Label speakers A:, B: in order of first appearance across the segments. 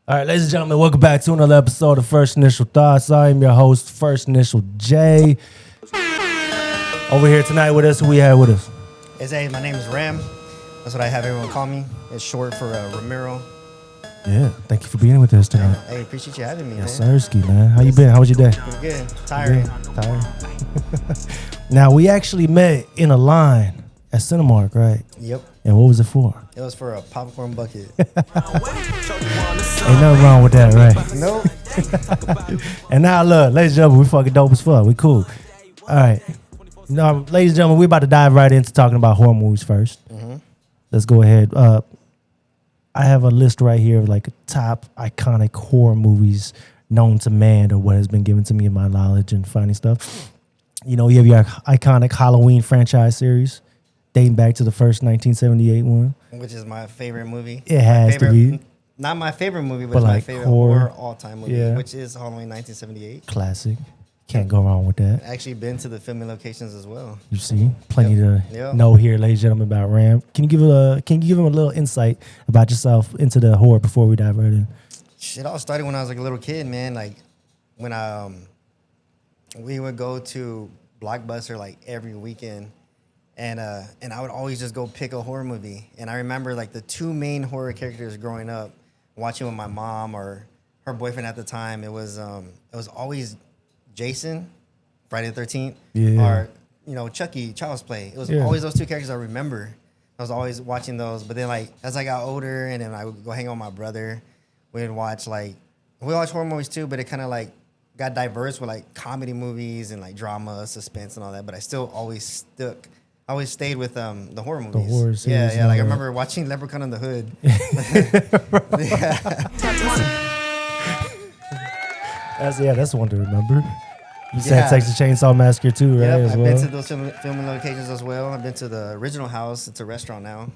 A: All right, ladies and gentlemen, welcome back to another episode of First Initial Thoughts. I am your host, First Initial J. Over here tonight with us, who we have with us?
B: Hey, my name is Ram. That's what I have everyone call me. It's short for Ramiro.
A: Yeah, thank you for being with us tonight.
B: Hey, appreciate you having me,
A: Yes,
B: man.
A: sirski, man. How you been? How was your day?
B: Pretty good. Tiring.
A: Tired. Now, we actually met in a line at Cinemark, right?
B: Yep.
A: And what was it for?
B: It was for a popcorn bucket.
A: Ain't nothing wrong with that, right?
B: Nope.
A: And now, look, ladies and gentlemen, we fucking dope as fuck. We cool. All right. Now, ladies and gentlemen, we're about to dive right into talking about horror movies first.
B: Mm-hmm.
A: Let's go ahead. I have a list right here of like top iconic horror movies known to man, or what has been given to me in my knowledge and finding stuff. You know, you have your iconic Halloween franchise series dating back to the first 1978 one.
B: Which is my favorite movie.
A: It has to be.
B: Not my favorite movie, but
A: But
B: it's
A: like
B: my favorite
A: horror.
B: horror all-time movie,
A: Yeah.
B: which is Halloween 1978.
A: Classic. Can't go wrong with that.
B: Actually been to the filming locations as well.
A: You see, plenty to
B: Yep.
A: know here, ladies and gentlemen, about Ram. Can you give him a little insight about yourself into the horror before we dive right in?
B: Shit all started when I was like a little kid, man. Like when we would go to Blockbuster like every weekend, and I would always just go pick a horror movie. And I remember like the two main horror characters growing up, watching with my mom or her boyfriend at the time. It was always Jason, Friday the 13th,
A: Yeah.
B: or Chucky, Child's Play. It was
A: Yeah.
B: always those two characters I remember. I was always watching those. But then like as I got older, and then I would go hang out with my brother, we watch horror movies too, but it kind of like got diverse with like comedy movies and like drama, suspense, and all that. But I still always stayed with the horror movies.
A: The horror series,
B: yeah. Like I
A: yeah.
B: remember watching Leprechaun in the Hood. Yeah.
A: That's one to remember. You said
B: Yeah.
A: Texas Chainsaw Massacre too, right?
B: Yep,
A: as
B: I've
A: well.
B: been to those filming locations as well. I've been to the original house. It's a restaurant now.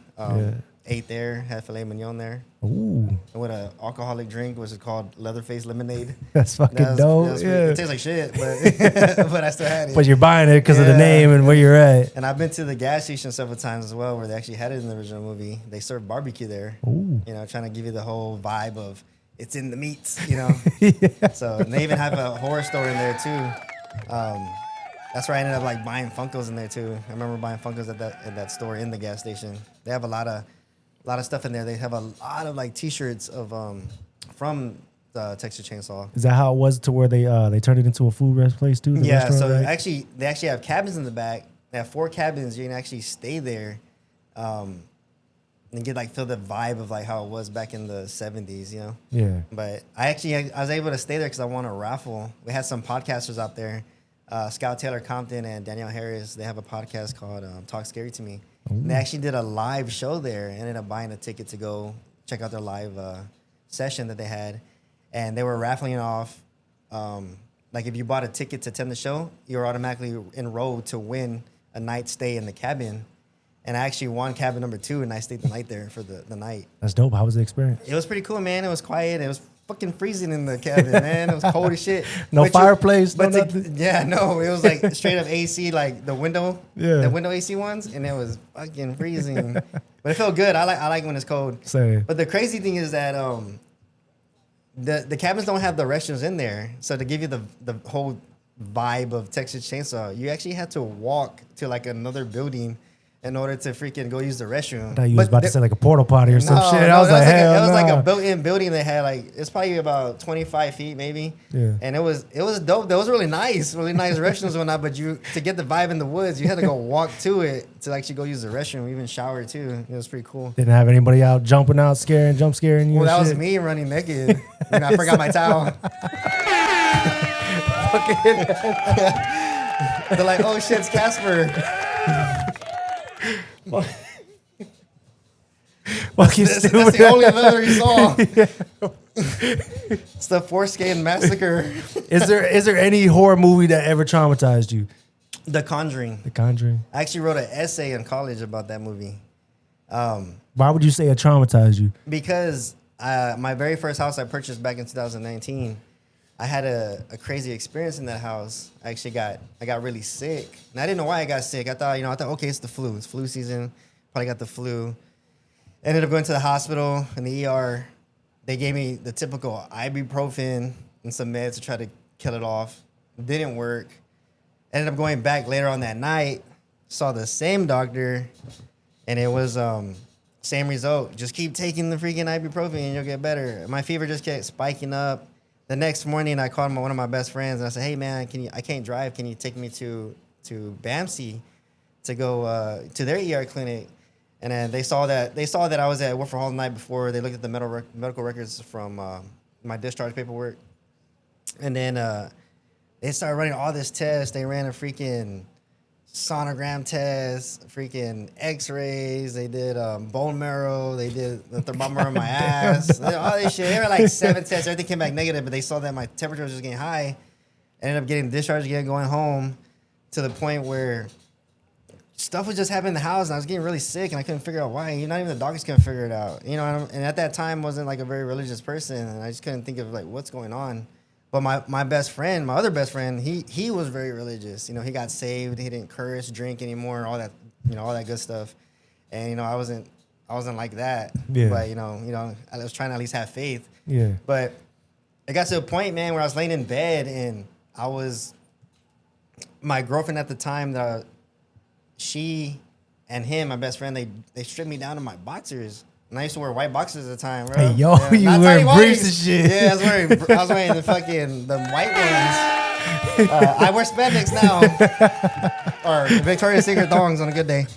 B: Ate there, had filet mignon there.
A: Ooh,
B: And with an alcoholic drink, which is called Leatherface Lemonade.
A: that's fucking dope.
B: It tastes like shit, but but I still had it.
A: But you're buying it because of the
B: Yeah.
A: name and where you're at.
B: And I've been to the gas station several times as well, where they actually had it in the original movie. They serve barbecue there.
A: Ooh.
B: Trying to give you the whole vibe of it's in the meats.
A: Yeah.
B: So and they even have a horror store in there too. That's where I ended up like buying Funkos in there too. I remember buying Funkos at that store in the gas station. They have a lot of stuff in there. They have a lot of like T-shirts of from the Texas Chainsaw.
A: Is that how it was to where they turned it into a food rest place too? The
B: Yeah,
A: restaurant,
B: so
A: right?
B: they actually have cabins in the back. They have 4 cabins. You can actually stay there, and get like feel the vibe of like how it was back in the 70s,
A: Yeah.
B: But I was able to stay there because I won a raffle. We had some podcasters out there, Scout Taylor Compton and Danielle Harris. They have a podcast called Talk Scary to Me. And they actually did a live show there. I ended up buying a ticket to go check out their live session that they had. And they were raffling off. Like if you bought a ticket to attend the show, you were automatically enrolled to win a night stay in the cabin. And I actually won cabin number 2, and I stayed the night there for the night.
A: That's dope. How was the experience?
B: It was pretty cool, man. It was quiet. It was fucking freezing in the cabin, man. It was cold as shit.
A: No
B: But
A: fireplace, no nothing?
B: Yeah, no. It was like straight up AC, like the window AC ones, and it was fucking freezing. But it felt good. I like when it's cold.
A: Same.
B: But the crazy thing is that the cabins don't have the restrooms in there. So to give you the whole vibe of Texas Chainsaw, you actually had to walk to like another building in order to freaking go use the restroom.
A: I thought you was about to say like a portal potty or some shit. I was like, hell
B: it was like
A: no.
B: a built-in building that had like, it's probably about 25 feet maybe.
A: Yeah.
B: And it was dope. That was really nice restrooms and whatnot. But to get the vibe in the woods, you had to go walk to it to actually go use the restroom, even shower too. It was pretty cool.
A: Didn't have anybody out jumping out, jump scaring you.
B: Well, that
A: and
B: was
A: shit?
B: me running naked. I forgot my towel. They're like, oh shit, it's Casper.
A: Fucking
B: That's
A: stupid.
B: the only leather he saw. It's the foreskin massacre.
A: Is there any horror movie that ever traumatized you?
B: The Conjuring.
A: The Conjuring.
B: I actually wrote an essay in college about that movie.
A: Why would you say it traumatized you?
B: Because my very first house I purchased back in 2019, I had a crazy experience in that house. I got really sick, and I didn't know why I got sick. I thought okay, it's the flu. It's flu season. Probably got the flu. Ended up going to the hospital in the ER. they gave me the typical ibuprofen and some meds to try to kill it off. Didn't work. Ended up going back later on that night. Saw the same doctor, and it was same result. Just keep taking the freaking ibuprofen and you'll get better. My fever just kept spiking up. The next morning, I called one of my best friends and I said, "Hey man, I can't drive. Can you take me to BAMC to go to their ER clinic?" And then they saw that I was at Woodford Hall the night before. They looked at the medical records from my discharge paperwork, and then they started running all this tests. They ran a freaking sonogram test, freaking X-rays. They did bone marrow. They did the thermometer in my ass. All this shit. They were like 7 tests. Everything came back negative, but they saw that my temperature was just getting high. Ended up getting discharged again, going home, to the point where stuff was just happening in the house, and I was getting really sick, and I couldn't figure out why. Not even the doctors couldn't figure it out. And at that time, wasn't like a very religious person, and I just couldn't think of like what's going on. But my best friend, my other best friend, he was very religious. He got saved. He didn't curse, drink anymore, all that, all that good stuff. And I wasn't like that.
A: Yeah.
B: But I was trying to at least have faith.
A: Yeah.
B: But it got to a point, man, where I was laying in bed, and my girlfriend at the time, she and him, my best friend, they stripped me down to my boxers. And I used to wear white boxers at the time, bro.
A: Hey, yo,
B: yeah,
A: you wearing briefs and shit.
B: Yeah, I was wearing the white ones. I wear spandex now, or Victoria's Secret thongs on a good day.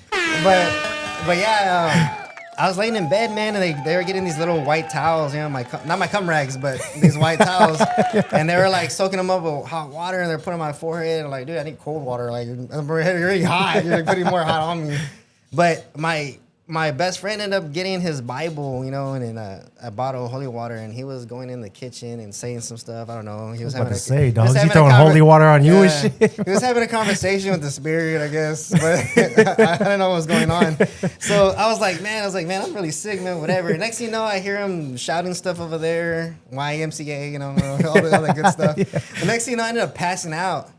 B: But yeah, I was laying in bed, man, and they were getting these little white towels, not my cum rags, but these white towels, and they were like soaking them up with hot water, and they're putting on my forehead. And I'm like, dude, I need cold water. Like, I'm really hot. You're like putting more hot on me. But my best friend ended up getting his Bible, and then a bottle of holy water, and he was going in the kitchen and saying some stuff. I don't know. He was having
A: dog. You throwing holy water on you and shit?
B: He was having a conversation with the spirit, I guess, but I don't know what was going on. So I was like, man, I'm really sick, man, whatever. Next thing you know, I hear him shouting stuff over there, YMCA, all the good stuff. Yeah. The next thing you know, I ended up passing out.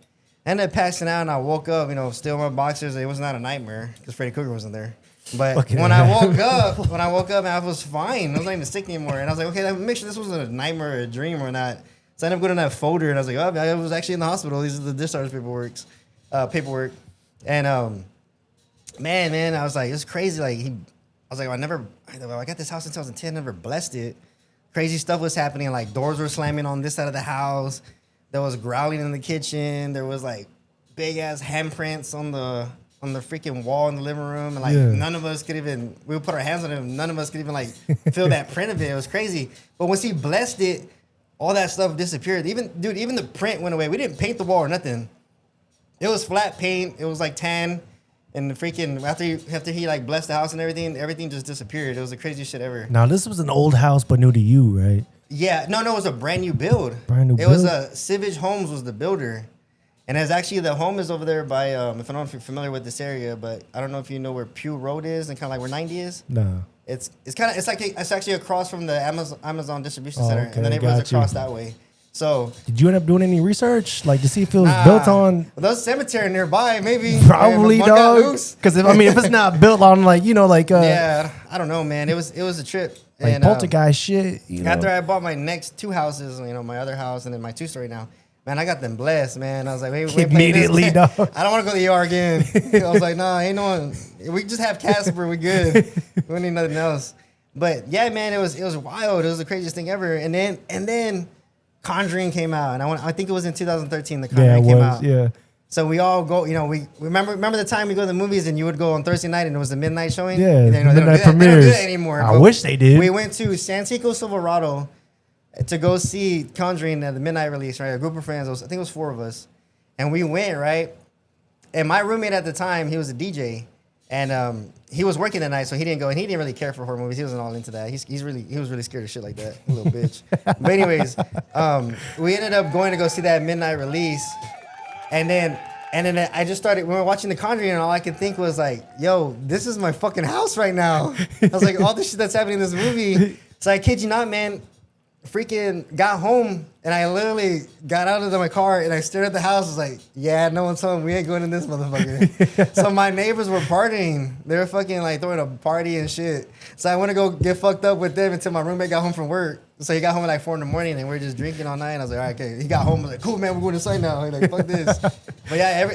B: And I woke up, still in my boxers. It was not a nightmare because Freddy Krueger wasn't there. But when I woke up, I was fine. I was not even sick anymore. And I was like, okay, make sure this wasn't a nightmare or a dream or not. So I ended up going to that folder, and I was like, oh, I was actually in the hospital. These are the discharge paperwork. And man, I was like, it's crazy. Like I was like, I got this house in 2010, never blessed it. Crazy stuff was happening. Like doors were slamming on this side of the house. There was growling in the kitchen. There was like big ass handprints on the freaking wall in the living room, and like none of us could even. We would put our hands on it, and none of us could even like feel that print of it. It was crazy. But once he blessed it, all that stuff disappeared. Even the print went away. We didn't paint the wall or nothing. It was flat paint. It was like tan, and the freaking after he like blessed the house and everything just disappeared. It was the craziest shit ever.
A: Now this was an old house, but new to you, right?
B: Yeah, no, it was a brand new build. It was Civic Homes was the builder. And it's actually, the home is over there by, if I don't know if you're familiar with this area, but I don't know if you know where Pew Road is and kind of like where 90 is. No. It's actually across from the Amazon distribution center,
A: okay,
B: and the neighborhood's across that way. So
A: did you end up doing any research, like to see if it was built on?
B: Well, there's a cemetery nearby, maybe.
A: Probably, dog. Because if it's not built on
B: yeah, I don't know, man. It was a trip.
A: Like and, poltergeist shit.
B: After I bought my next 2 houses, my other house and then my 2-story now. Man, I got them blessed, man. I was like, wait,
A: immediately, dog.
B: I don't want to go to the ER again. I was like, nah, ain't no one. We just have Casper, we good. We don't need nothing else. But yeah, man, it was wild. It was the craziest thing ever. And then Conjuring came out, and I think it was in 2013. The Conjuring came out.
A: Yeah.
B: So we all go. We remember the time we go to the movies, and you would go on Thursday night, and it was the midnight showing.
A: Yeah,
B: midnight premieres. They don't do that anymore.
A: I wish they did.
B: We went to Santiago, Silverado, to go see Conjuring at the midnight release, right? A group of friends, I think it was 4 of us. And we went, right? And my roommate at the time, he was a DJ. And he was working that night, so he didn't go. And he didn't really care for horror movies. He wasn't all into that. He was really scared of shit like that, little bitch. But anyways, we ended up going to go see that midnight release. And then I just started, when we were watching The Conjuring, and all I could think was like, yo, this is my fucking house right now. I was like, all this shit that's happening in this movie. So I kid you not, man. freaking got home and I literally got out of my car and I stared at the house. I was like, yeah, no one's home. We ain't going in this motherfucker. So my neighbors were partying. They were fucking like throwing a party and shit. So I went to go get fucked up with them until my roommate got home from work. So he got home at like 4 in the morning and we were just drinking all night. And I was like, all right, okay. He got home. I was like, cool, man, we're going inside now. Like, fuck this. But yeah,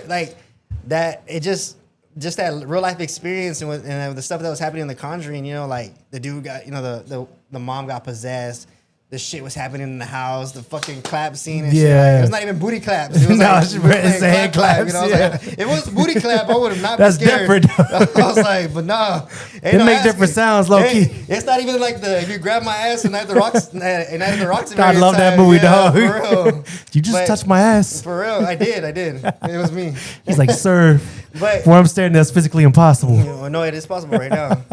B: it just that real life experience and the stuff that was happening in the Conjuring, you know, like the dude got, you know, the mom got possessed. The shit was happening in the house, the fucking clap scene and shit. Like, it was not even booty claps. It was
A: it's hand claps.
B: You know? Like, it was booty clap. I would have not
A: That's
B: been scared.
A: different.
B: I was like, but nah.
A: They make different sounds, low key.
B: It's not even like if you grab my ass and Night the Rocks.
A: I love that movie, dog.
B: For real.
A: You just touched my ass.
B: For real, I did. It was me.
A: He's like, sir,
B: but
A: where I'm standing, that's physically impossible.
B: You know, no, it is possible right now.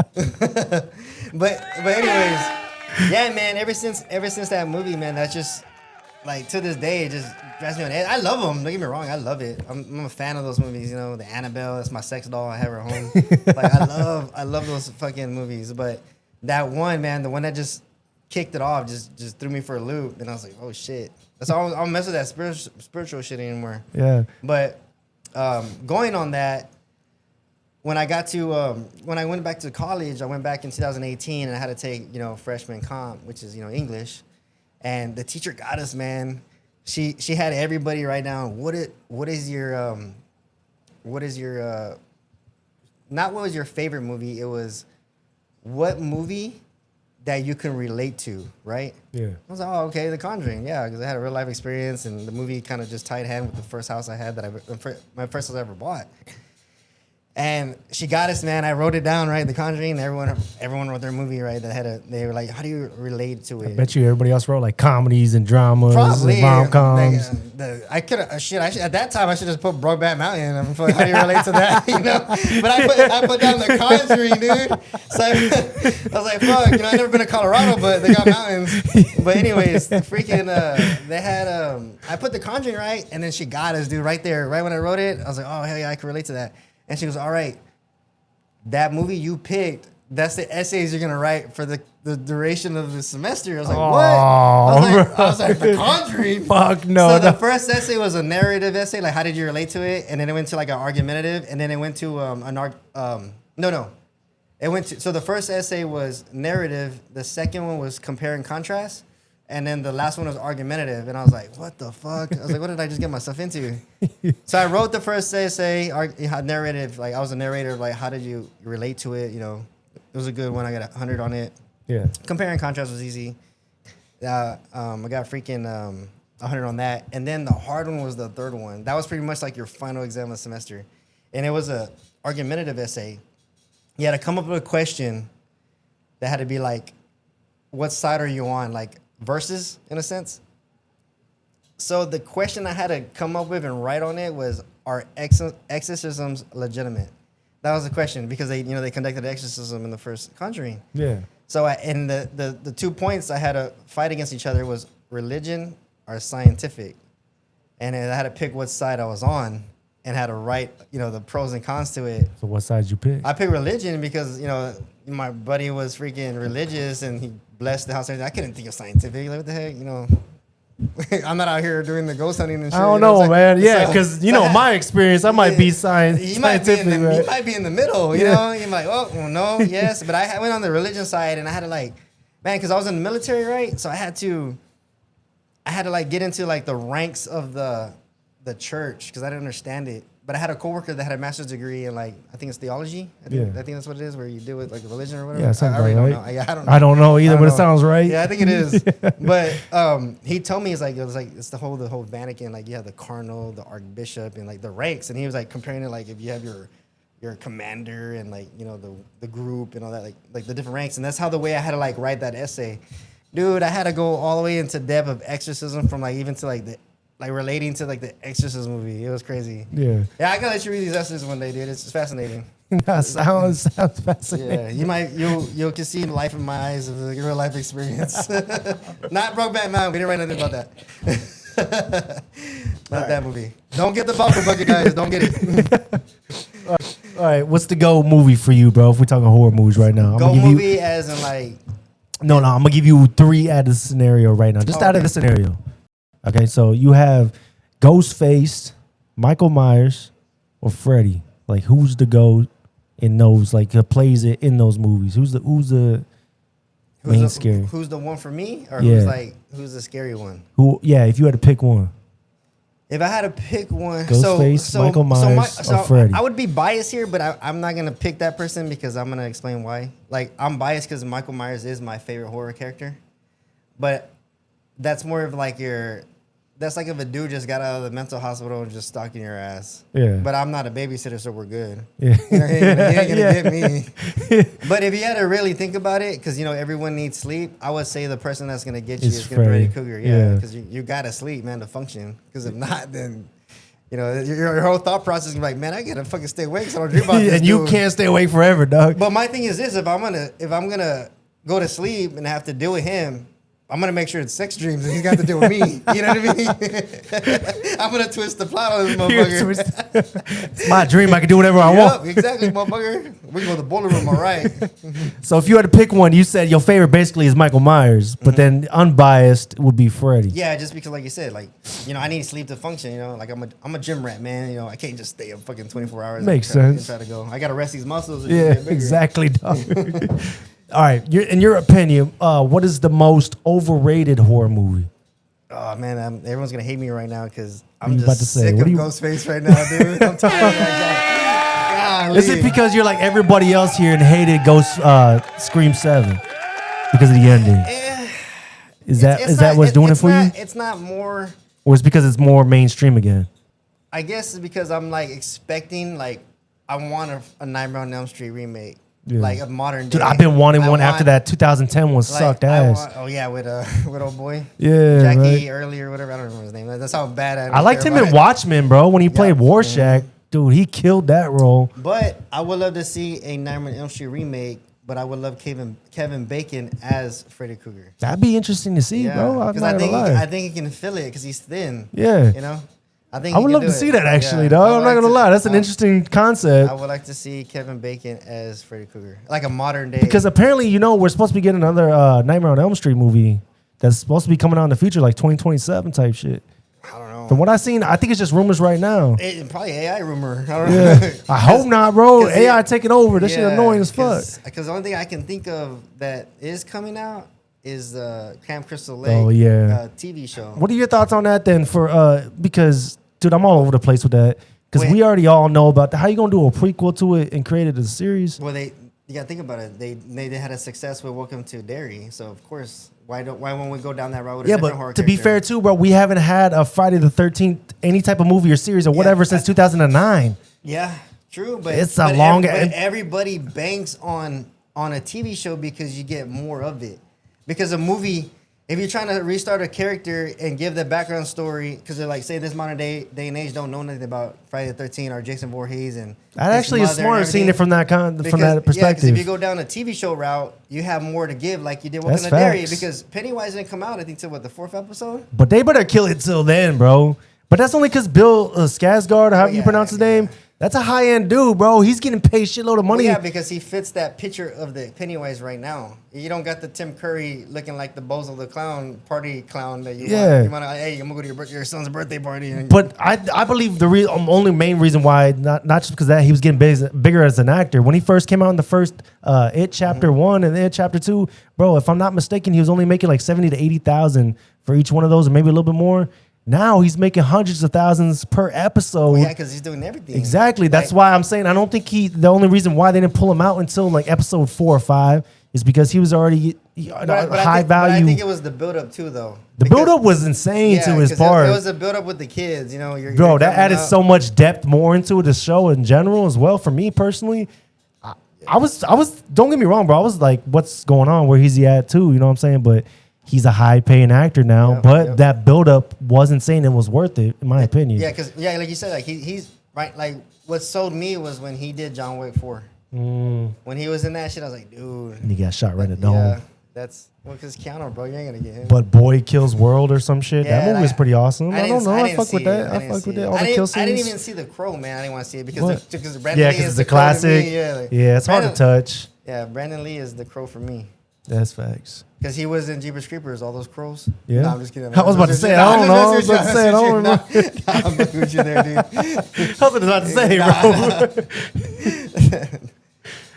B: but anyways. Yeah, man. Ever since that movie, man, that's just like to this day, it just drives me on edge. I love them. Don't get me wrong, I love it. I'm a fan of those movies. You know, the Annabelle. That's my sex doll. I have her at home. Like I love those fucking movies. But that one, man, the one that just kicked it off, just threw me for a loop, and I was like, oh shit. That's all. I don't mess with that spiritual shit anymore.
A: Yeah.
B: But going on that. When I went back to college, I went back in 2018 and I had to take, you know, freshman comp, which is, you know, English. And the teacher got us, man. She had everybody write down what is your not what was your favorite movie, it was what movie that you can relate to, right?
A: Yeah.
B: I was like, oh, okay, The Conjuring, yeah, because I had a real life experience and the movie kind of just tied hand with the first house I had my first house I ever bought. And she got us, man. I wrote it down, right? The Conjuring. Everyone wrote their movie, right? They were like, how do you relate to it?
A: I bet you everybody else wrote like comedies and dramas,
B: probably
A: and rom-coms.
B: I could have at that time I should just put Brokeback Mountain. I'm like, how do you relate to that? You know? But I put down The Conjuring, dude. So I was like, fuck, you know, I've never been to Colorado, but they got mountains. But anyways, freaking they had I put The Conjuring, right? And then she got us, dude, right there, right when I wrote it. I was like, oh hell yeah, I can relate to that. And she goes, all right, that movie you picked, that's the essays you're going to write for the duration of the semester. I was like, what? I was like, The Conjuring?
A: Fuck no.
B: So the first essay was a narrative essay, like how did you relate to it? And then it went to like an argumentative, and then it went to It went to, so the first essay was narrative, the second one was compare and contrast, and then the last one was argumentative. And I was like, what the fuck? I was like, what did I just get myself into? So I wrote the first essay, narrative, like I was a narrator, like how did you relate to it? You know, it was a good one. I got 100 on it.
A: Yeah.
B: Compare and contrast was easy. I got freaking 100 on that. And then the hard one was the third one. That was pretty much like your final exam of the semester. And it was a argumentative essay. You had to come up with a question that had to be like, what side are you on? Like versus, in a sense. So the question I had to come up with and write on it was, are exorcisms legitimate? That was the question because they conducted an exorcism in the first Conjuring.
A: Yeah.
B: So the 2 points I had to fight against each other was religion or scientific. And then I had to pick what side I was on and had to write, the pros and cons to it.
A: So what side you pick?
B: I picked religion because, my buddy was freaking religious and he blessed the house and everything. I couldn't think of scientific. Like, what the heck, I'm not out here doing the ghost hunting and shit.
A: I don't know, man. Yeah, because, my experience, I might be scientific.
B: You might be in the middle, you know? You're like, well, no, yes. But I went on the religion side and I had to because I was in the military, right? So I had to get into the ranks of the church because I didn't understand it. But I had a coworker that had a master's degree in I think it's theology. I think that's what it is, where you deal with religion or whatever.
A: Yeah, sounds
B: I really
A: right.
B: don't know. Yeah,
A: I don't know either, but it sounds right.
B: Yeah, I think it is. But he told me it's the whole Vatican. You have the cardinal, the archbishop, and the ranks. And he was comparing it if you have your commander and the group and all that the different ranks. And that's how the way I had to write that essay, dude. I had to go all the way into depth of exorcism from even to the. Relating to the Exorcist movie. It was crazy.
A: Yeah.
B: Yeah, I gotta let you read these essays one day, dude. It's fascinating.
A: That sounds fascinating.
B: Yeah, you can see the life in my eyes of the real life experience. Not Brokeback Mountain. We didn't write nothing about that. Not that movie. Don't get the bumper bucket, guys. Don't get it.
A: All right, what's the go movie for you, bro? If we're talking horror movies right now,
B: go movie as in
A: No, I'm gonna give you 3 out of the scenario right now. Just out of the scenario. Okay, so you have Ghostface, Michael Myers, or Freddy. Like, who's the GOAT in those? Like, plays it in those movies. Who's the main scary?
B: Who's the one for me, or who's the scary one?
A: Who? Yeah, if you had to pick one.
B: If I had to pick one,
A: Ghostface, Michael Myers, or Freddy.
B: I would be biased here, but I'm not gonna pick that person because I'm gonna explain why. Like, I'm biased because Michael Myers is my favorite horror character, but that's more of like that's like if a dude just got out of the mental hospital and just stalking your ass. Yeah. But I'm not a babysitter, so we're good. Yeah. He ain't gonna get me. But if you had to really think about it, because everyone needs sleep, I would say the person that's gonna get you is gonna be Freddy Krueger. Yeah. Because you gotta sleep, man, to function. Because if not, then your whole thought process is like, man, I gotta fucking stay awake so I don't dream about this.
A: And you can't stay awake forever, dog.
B: But my thing is this: if I'm gonna go to sleep and have to deal with him, I'm gonna make sure it's sex dreams and he's got to deal with me. You know what I mean? I'm gonna twist the plot on this motherfucker.
A: It's my dream. I can do whatever I want.
B: Exactly, motherfucker. We can go to the boiler room, all right.
A: So if you had to pick one, you said your favorite basically is Michael Myers, but then unbiased would be Freddy.
B: Yeah, just because, like you said, I need sleep to function. Like I'm a gym rat, man. I can't just stay up fucking 24 hours.
A: Makes sense.
B: Try to go. I gotta rest these muscles.
A: Yeah, exactly, dog. All right, in your opinion, what is the most overrated horror movie?
B: Oh man, everyone's gonna hate me right now because I'm just sick of Ghostface right now, dude. I'm tired of that guy.
A: Is it because you're like everybody else here and hated Scream 7 because of the ending? Is that what's doing it for you?
B: It's not more,
A: or it's because it's more mainstream again?
B: I guess it's because I'm expecting I want a Nightmare on Elm Street remake. Yeah. Like a modern day.
A: Dude, I've been wanting one after that 2010 one sucked ass.
B: With old boy.
A: Yeah,
B: Jackie Early or whatever. I don't remember his name. That's how bad
A: I liked him in Watchmen, bro. When he played Rorschach, dude, he killed that role.
B: But I would love to see a Nightmare on Elm Street remake. But I would love Kevin Bacon as Freddy Krueger.
A: That'd be interesting to see, bro.
B: Because I think he can fill it because he's thin.
A: Yeah,
B: I
A: would love to see that actually, dog. I'm not gonna lie, that's an interesting concept.
B: I would like to see Kevin Bacon as Freddy Krueger, like a modern day.
A: Because apparently, we're supposed to be getting another Nightmare on Elm Street movie that's supposed to be coming out in the future, like 2027 type shit.
B: I don't know.
A: From what I've seen, I think it's just rumors right now.
B: Probably AI rumor. I don't know.
A: I hope not, bro. AI taking over. That shit annoying as fuck.
B: Because the only thing I can think of that is coming out is Camp Crystal Lake. TV show.
A: What are your thoughts on that then? Because dude, I'm all over the place with that because we already all know about that. How you gonna do a prequel to it and create it as a series?
B: Well, you gotta think about it. They had a success with Welcome to Derry, so of course, why won't we go down that road with a different horror
A: character? Be fair too, bro, we haven't had a Friday the 13th any type of movie or series or whatever since 2009.
B: Yeah, true, but everybody banks on a TV show because you get more of it. Because a movie. If you're trying to restart a character and give the background story, because they're say this modern day and age don't know nothing about Friday the 13th or Jason Voorhees and
A: that actually is smart seeing it from that perspective.
B: Yeah, because if you go down a TV show route, you have more to give, like you did with Derry. Because Pennywise didn't come out, I think, till the 4th episode.
A: But they better kill it till then, bro. But that's only because Bill Skarsgård, or however you pronounce his name. That's a high-end dude, bro. He's getting paid shitload of money.
B: Well, because he fits that picture of the Pennywise right now. You don't got the Tim Curry looking like the Bozo the Clown, party clown that you want. You want to, hey, I'm going to go to your son's birthday party.
A: But I believe the only main reason why, not just because of that, he was getting bigger as an actor. When he first came out in the first It Chapter 1 and It Chapter 2, bro, if I'm not mistaken, he was only making like 70 to 80,000 for each one of those, or maybe a little bit more. Now he's making hundreds of thousands per episode.
B: Well, yeah, because he's doing everything.
A: Exactly. That's why I'm saying I don't think the only reason why they didn't pull him out until like episode 4 or 5 is because he was already high value. But
B: I think it was the build-up too, though.
A: The build-up was insane to his part.
B: It was a build-up with the kids,
A: Bro, that added so much depth more into the show in general as well. For me personally, I was. Don't get me wrong, bro. I was like, what's going on? Where he's at too? You know what I'm saying? But he's a high-paying actor now, that build-up wasn't saying it was worth it, in my opinion.
B: Yeah, because like you said, like he's right. Like what sold me was when he did John Wick 4. When he was in that shit, I was like, dude.
A: And he got shot right in the dome. Yeah,
B: that's because Keanu, bro, you ain't gonna get him.
A: But Boy Kills World or some shit. Yeah, that movie was pretty awesome. I don't know. I fuck with that.
B: I
A: fuck with that. All the kill scenes.
B: I didn't even see The Crow, man. I didn't want to see it because Brandon Lee
A: it's a classic. Yeah, it's hard to touch.
B: Yeah, Brandon Lee is The Crow for me.
A: That's facts.
B: Because he was in Jeepers Creepers, all those crows.
A: Yeah.
B: No, I'm just kidding.
A: I was about to say, I don't know. I was about to say, I don't remember.
B: I'm with you there, dude.
A: I was about to say,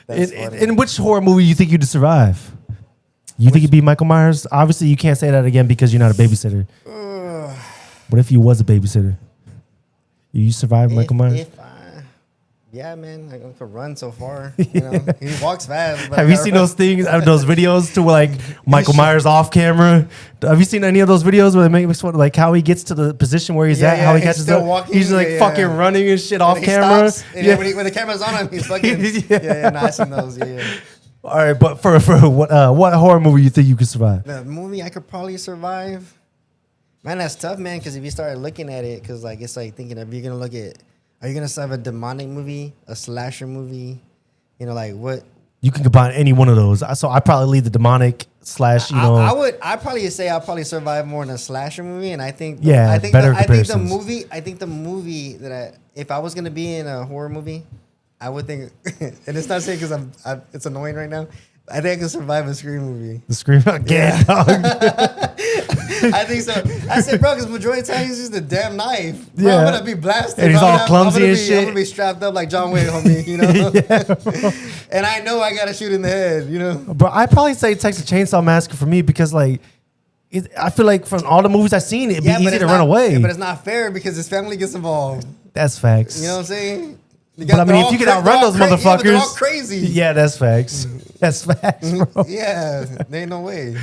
A: bro. In which horror movie you think you'd survive? You think you'd be Michael Myers? Obviously, you can't say that again because you're not a babysitter. What if you was a babysitter? You survive Michael Myers?
B: Yeah, man, I could run so far. You know, he walks fast. But
A: have you seen those things, those videos to like Michael Myers off camera? Have you seen any of those videos where they make fun of like how he gets to the position where he's at, how he catches up?
B: Walking,
A: he's like fucking running and shit off camera.
B: Stops, and when the camera's on him, he's fucking. No, I've seen those. Yeah.
A: All right, but for what horror movie you think you could survive?
B: The movie I could probably survive. Man, that's tough, man. Because if you start looking at it, because like it's like thinking, if you're gonna look at. Are you gonna survive a demonic movie, a slasher movie? You know, like what?
A: You can combine any one of those. So I probably leave the demonic slash. You know,
B: I'd probably say I'll probably survive more in a slasher movie, and I think
A: I think
B: the movie that if I was gonna be in a horror movie, I would think, and it's not saying because it's annoying right now. I think I could survive a Scream movie.
A: The Scream again, dog.
B: I think so. I said, bro, because majority of the time he's just a damn knife. Bro,
A: yeah.
B: I'm gonna be blasted.
A: And he's all clumsy and shit.
B: I'm gonna be strapped up like John Wayne, homie. You know. And I know I gotta shoot in the head. You know.
A: But I'd probably say Texas Chainsaw Massacre for me because like. I feel like from all the movies I've seen, it'd be easy to run away.
B: Yeah, but it's not fair because his family gets involved.
A: That's facts.
B: You know what I'm saying?
A: But I mean, if you can outrun those motherfuckers,
B: yeah, they're all crazy.
A: Yeah, that's facts. That's facts, bro.
B: Yeah, there ain't no way.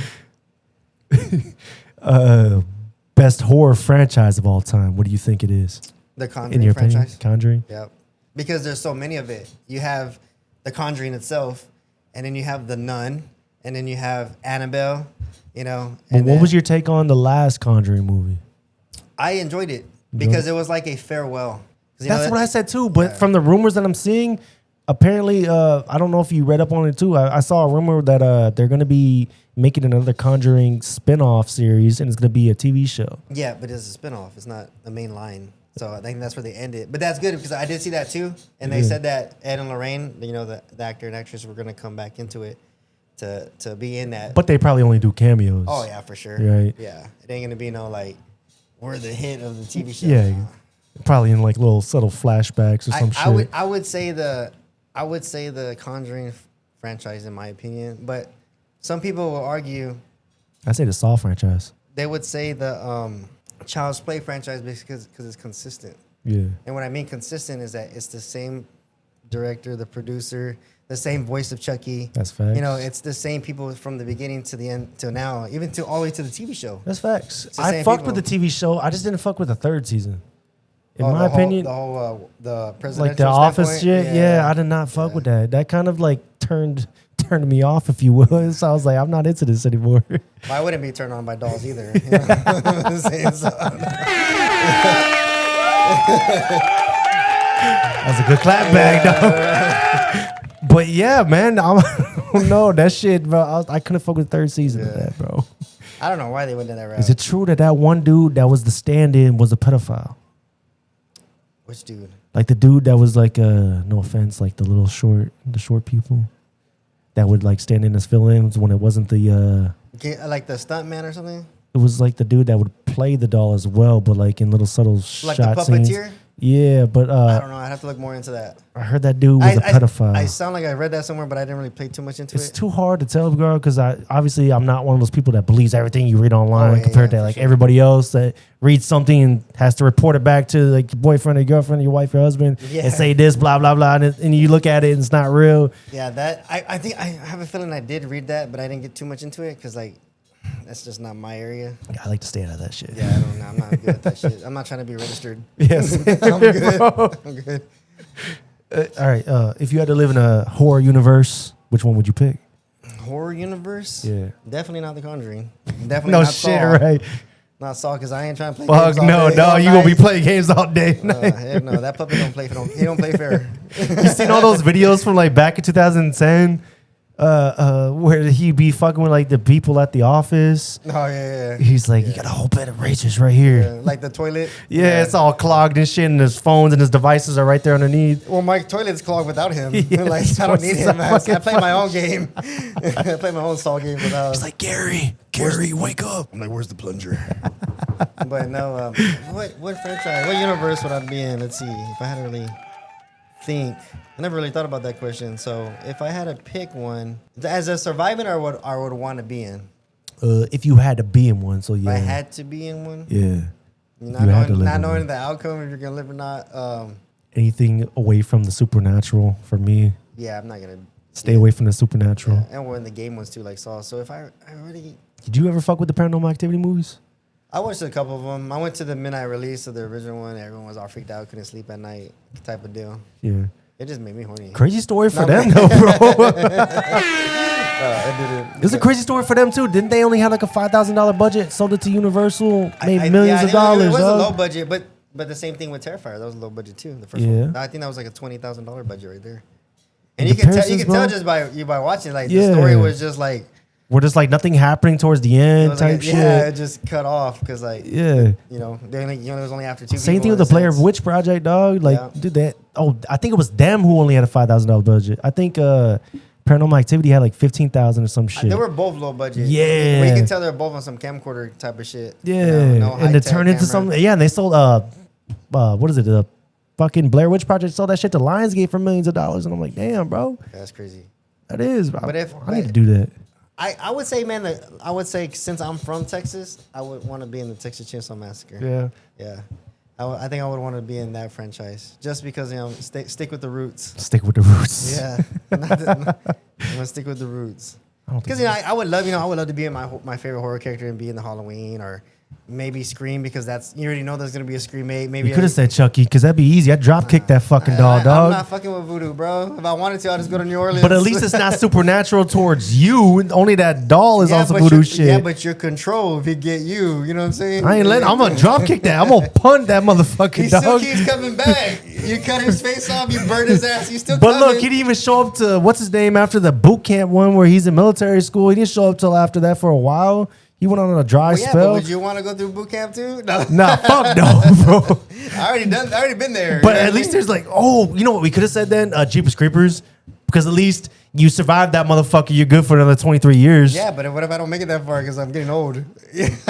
A: Best horror franchise of all time. What do you think it is?
B: The Conjuring
A: in your
B: franchise.
A: Opinion? Conjuring.
B: Yep. Because there's so many of it. You have the Conjuring itself, and then you have the Nun, and then you have Annabelle. You know.
A: And what was your take on the last Conjuring movie?
B: I enjoyed it because it was like a farewell.
A: That's what I said too. But from the rumors that I'm seeing, apparently, I don't know if you read up on it too. I saw a rumor that they're going to be making another Conjuring spin-off series, and it's going to be a TV show.
B: Yeah, but it's a spin-off. It's not a main line. So I think that's where they end it. But that's good because I did see that too. And they said that Ed and Lorraine, you know, the actor and actress, were going to come back into it to be in that.
A: But they probably only do cameos.
B: Oh, yeah, for sure.
A: Right.
B: Yeah. It ain't going to be no, like, we're the hit of the TV show.
A: Yeah. Probably in like little subtle flashbacks or some shit.
B: I would say the Conjuring franchise, in my opinion, but some people will argue.
A: I say the Saw franchise.
B: They would say the Child's Play franchise because it's consistent.
A: Yeah. And
B: what I mean consistent is that it's the same director, the producer, the same voice of Chucky.
A: That's facts.
B: You know, it's the same people from the beginning to the end till now, even to all the way to the TV show.
A: That's facts. I fucked with the TV show. I just didn't fuck with the third season. In my opinion,
B: the presidential
A: like the Office shit, yeah, I did not fuck with that. That kind of like turned me off, if you will. So I was like, I'm not into this anymore.
B: Well, I wouldn't be turned on by dolls either. You know?
A: That's a good clap back, though. But yeah, man, I don't know that shit, bro. I couldn't fuck with the third season of that, bro.
B: I don't know why they went in that route.
A: Is it true that one dude that was the stand-in was a pedophile?
B: Which dude?
A: Like the dude that was like, no offense, like the short people that would like stand in as fill-ins when it wasn't the
B: like the stunt man or something.
A: It was like the dude that would play the doll as well, but like in little subtle
B: like
A: shot
B: the
A: scenes.
B: puppeteer.
A: Yeah, but
B: I don't know. I'd have to look more into that.
A: I heard that dude was a pedophile.
B: I sound like I read that somewhere, but I didn't really pay too much into it.
A: It's too hard to tell, girl, because obviously I'm not one of those people that believes everything you read online compared to like everybody else that reads something and has to report it back to like your boyfriend or your girlfriend or your wife or husband and say this, blah, blah, blah, and you look at it and it's not real.
B: Yeah, that I think I have a feeling I did read that, but I didn't get too much into it because like that's just not my area.
A: I like to stay out of that shit.
B: Yeah, I don't know. I'm not good at that shit. I'm not trying to be registered.
A: Yes.
B: I'm good. I'm good.
A: All right. If you had to live in a horror universe, which one would you pick?
B: Horror universe?
A: Yeah.
B: Definitely not The Conjuring. Definitely
A: no
B: not
A: shit,
B: Saw.
A: right?
B: Not Saw because I ain't trying to play
A: games all day. No, you gonna be playing games all day.
B: Heck no, that puppet don't play. He don't play fair.
A: You seen all those videos from like back in 2010? Where he be fucking with like the people at the office.
B: Oh yeah.
A: He's like, you got a whole bed of razors right here.
B: Yeah, like the toilet.
A: Yeah, it's all clogged and shit, and his phones and his devices are right there underneath.
B: Well, my toilet's clogged without him.
A: Yeah,
B: like I don't need him. I play my own game. I play my own Saw game without.
A: He's like, Gary, wake up.
B: I'm like, where's the plunger? But no, what franchise, what universe would I be in? Let's see. If I had to really think, I never really thought about that question. So if I had to pick one, as a surviving, or what I would want to be in.
A: If you had to be in one, so yeah.
B: If I had to be in one.
A: Yeah.
B: Not knowing the outcome if you're gonna live or not.
A: Anything away from the supernatural for me.
B: Yeah, I'm not gonna
A: stay away from the supernatural.
B: Yeah, and we're in the game ones too, like Saw. So if I really.
A: Did you ever fuck with the Paranormal Activity movies?
B: I watched a couple of them. I went to the midnight release of the original one. Everyone was all freaked out, couldn't sleep at night, type of deal.
A: Yeah.
B: It just made me horny.
A: Crazy story for them, though, bro. It was a crazy story for them, too. Didn't they only have like a $5,000 budget? Sold it to Universal, made millions of dollars.
B: It was a low budget, but the same thing with Terrifier. That was a low budget, too. The first one. I think that was like a $20,000 budget right there. And you can tell just by watching, like, the story was just like,
A: where there's like nothing happening towards the end type shit.
B: Yeah, it just cut off because like it was only after 2
A: Same thing with the Blair Witch Project, dog. Like, dude, I think it was them who only had a $5,000 budget. I think Paranormal Activity had like $15,000 or some shit.
B: They were both low budget.
A: Yeah,
B: but you can tell they're both on some camcorder type of shit.
A: Yeah, and to turn into something. Yeah, and they sold what is it? The fucking Blair Witch Project sold that shit to Lionsgate for millions of dollars, and I'm like, damn, bro,
B: that's crazy.
A: That is, bro. But I need to do that.
B: I would say, man, I would say since I'm from Texas, I would want to be in the Texas Chainsaw Massacre.
A: Yeah.
B: Yeah. I think I would want to be in that franchise just because, stick with the roots.
A: Stick with the roots.
B: Yeah. I'm going to stick with the roots. Because, I would love to be in my favorite horror character and be in the Halloween or maybe Scream because you already know there's going to be a Scream 8. Maybe
A: you could have said Chucky because that'd be easy. I'd drop kick that fucking dog.
B: I'm not fucking with voodoo, bro. If I wanted to, I'd just go to New Orleans.
A: But at least it's not supernatural towards you. Only that doll is on some voodoo shit.
B: Yeah, but your control if it get you. You know what I'm saying?
A: I'm going to drop kick that. I'm going to punt that motherfucking dog.
B: He still keeps coming back. You cut his face off. You burn his ass. He's still
A: coming. But look, he didn't even show up to, what's his name, after the boot camp one where he's in military school. He didn't show up till after that for a while. He went on a dry spell.
B: But would you want to go through boot camp too? No.
A: Nah, fuck no, bro.
B: I already been there.
A: But at least there's like, you know what we could have said then? Jeepers Creepers. Because at least you survived that motherfucker. You're good for another 23 years.
B: Yeah, but what if I don't make it that far because I'm getting old? I'm